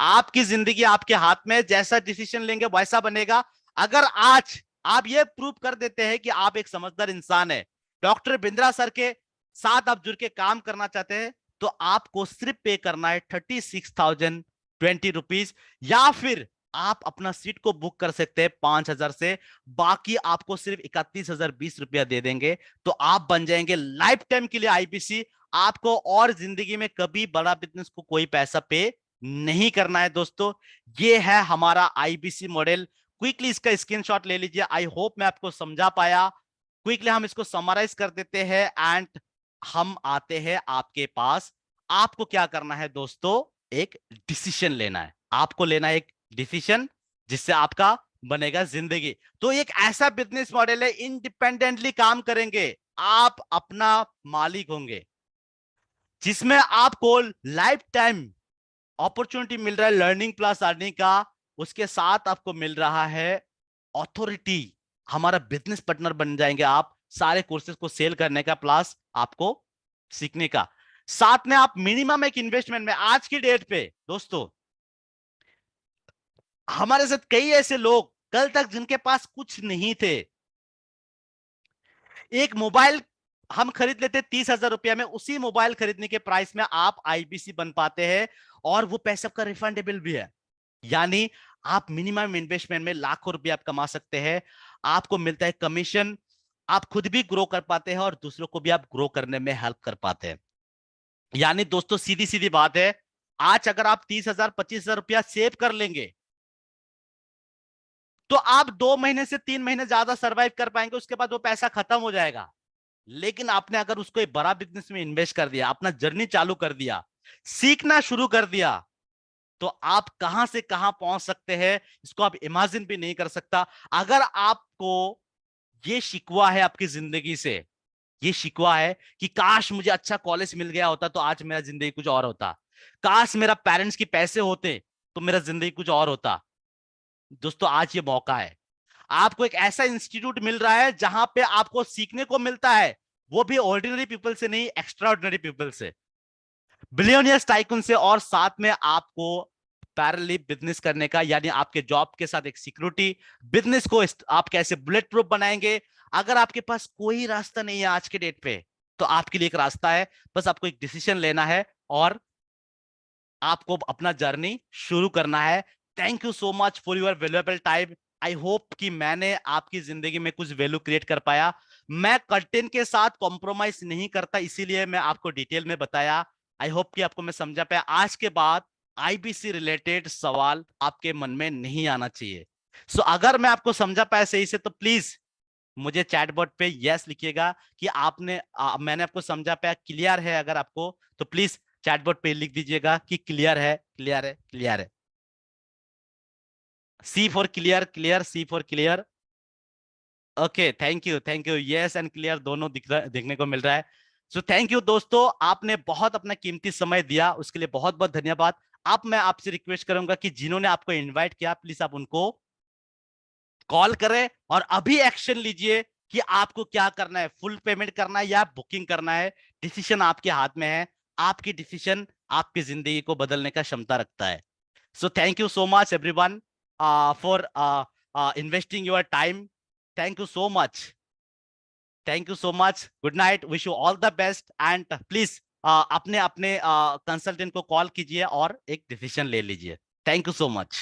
[SPEAKER 4] आपकी जिंदगी आपके हाथ में, जैसा डिसीजन लेंगे वैसा बनेगा। अगर आज आप ये प्रूव कर देते हैं कि आप एक समझदार इंसान है, डॉक्टर बिंद्रा सर के साथ आप जुड़ के काम करना चाहते हैं, तो आपको सिर्फ पे करना है 36,020 रुपीज, या फिर आप अपना सीट को बुक कर सकते हैं 5,000 से, बाकी आपको सिर्फ 31,020 रुपया दे देंगे, तो आप बन जाएंगे लाइफ टाइम के लिए IBC। आपको और जिंदगी में कभी बड़ा बिजनेस को कोई पैसा पे नहीं करना है दोस्तों। ये है हमारा IBC मॉडल। क्विकली इसका स्क्रीनशॉट ले लीजिए। आई होप मैं आपको समझा पाया। क्विकली हम इसको समराइज कर देते हैं एंड हम आते हैं आपके पास। आपको क्या करना है दोस्तों, एक डिसीजन लेना है, आपको लेना है एक डिसीजन जिससे आपका बनेगा जिंदगी। तो एक ऐसा बिजनेस मॉडल है, इंडिपेंडेंटली काम करेंगे, आप अपना मालिक होंगे, जिसमें आपको लाइफ टाइम अपॉर्चुनिटी मिल रहा है लर्निंग प्लस अर्निंग का, उसके साथ आपको मिल रहा है अथॉरिटी, हमारा बिजनेस पार्टनर बन जाएंगे आप, सारे कोर्सेज को सेल करने का प्लस आपको सीखने का। साथ में आप मिनिमम एक इन्वेस्टमेंट में, आज की डेट पे दोस्तों हमारे साथ कई ऐसे लोग कल तक जिनके पास कुछ नहीं थे, एक मोबाइल हम खरीद लेते 30,000 रुपया में, उसी मोबाइल खरीदने के प्राइस में आप आईबीसी बन पाते हैं और वो पैसा आपका रिफंडेबल भी है। यानी आप मिनिमम इन्वेस्टमेंट में लाखों रुपए आप कमा सकते हैं, आपको मिलता है कमीशन, आप खुद भी ग्रो कर पाते हैं और दूसरों को भी आप ग्रो करने में हेल्प कर पाते हैं। यानी दोस्तों सीधी सीधी बात है, आज अगर आप 30,000 25,000 रुपया सेव कर लेंगे तो आप 2 महीने से 3 महीने ज्यादा सर्वाइव कर पाएंगे, उसके बाद वो पैसा खत्म हो जाएगा। लेकिन आपने अगर उसको एक बड़ा बिजनेस में इन्वेस्ट कर दिया, अपना जर्नी चालू कर दिया, सीखना शुरू कर दिया, तो आप कहां से कहां पहुंच सकते हैं इसको आप इमेजिन भी नहीं कर सकता। अगर आपको ये शिकवा है आपकी जिंदगी से, ये शिकवा है कि काश मुझे अच्छा कॉलेज मिल गया होता तो आज मेरा जिंदगी कुछ और होता, काश मेरा पेरेंट्स की पैसे होते तो मेरा जिंदगी कुछ और होता, दोस्तों आज ये मौका है। आपको एक ऐसा इंस्टीट्यूट मिल रहा है जहां पे आपको सीखने को मिलता है, वो भी ऑर्डिनरी पीपल से नहीं, एक्स्ट्रा ऑर्डिनरी पीपल से, बिलियनियर्स टाइकून से, और साथ में आपको पैरेलल बिजनेस करने का, यानी आपके जॉब के साथ एक सिक्योरिटी, बिजनेस को आप कैसे बुलेट प्रूफ बनाएंगे। अगर आपके पास कोई रास्ता नहीं है आज के डेट पे, तो आपके लिए एक रास्ता है, बस आपको एक डिसीजन लेना है और आपको अपना जर्नी शुरू करना है। Thank you so much for your valuable time. I hope कि मैंने आपकी जिंदगी में कुछ वैल्यू क्रिएट कर पाया। मैं कंटेंट के साथ कॉम्प्रोमाइज नहीं करता, इसीलिए मैं आपको डिटेल में बताया। आई होप कि आपको मैं समझा पाया। आज के बाद आईबीसी रिलेटेड सवाल आपके मन में नहीं आना चाहिए। सो अगर मैं आपको समझा पाया सही से, तो प्लीज मुझे चैटबॉट पे यस लिखिएगा कि मैंने आपको समझा पाया, क्लियर है। अगर आपको तो प्लीज चैटबॉट पे लिख दीजिएगा कि क्लियर है, क्लियर है, क्लियर है। C for clear, clear, C for clear. Okay, thank you, thank you. Yes and clear दोनों देखने को मिल रहा है। सो थैंक यू दोस्तों, आपने बहुत अपना कीमती समय दिया, उसके लिए बहुत बहुत धन्यवाद। अब मैं आपसे रिक्वेस्ट करूंगा कि जिन्होंने आपको इनवाइट किया, प्लीज आप उनको कॉल करें और अभी एक्शन लीजिए कि आपको क्या करना है, फुल पेमेंट करना है या बुकिंग करना है। डिसीजन आपके हाथ में है, आपकी डिसीजन आपकी जिंदगी को बदलने का क्षमता रखता है। So thank you so much everyone for investing your time. Thank you so much, thank you so much. Good night, wish you all the best and please अपने अपने कंसल्टेंट को कॉल कीजिए और एक डिसीजन ले लीजिए। Thank you so much.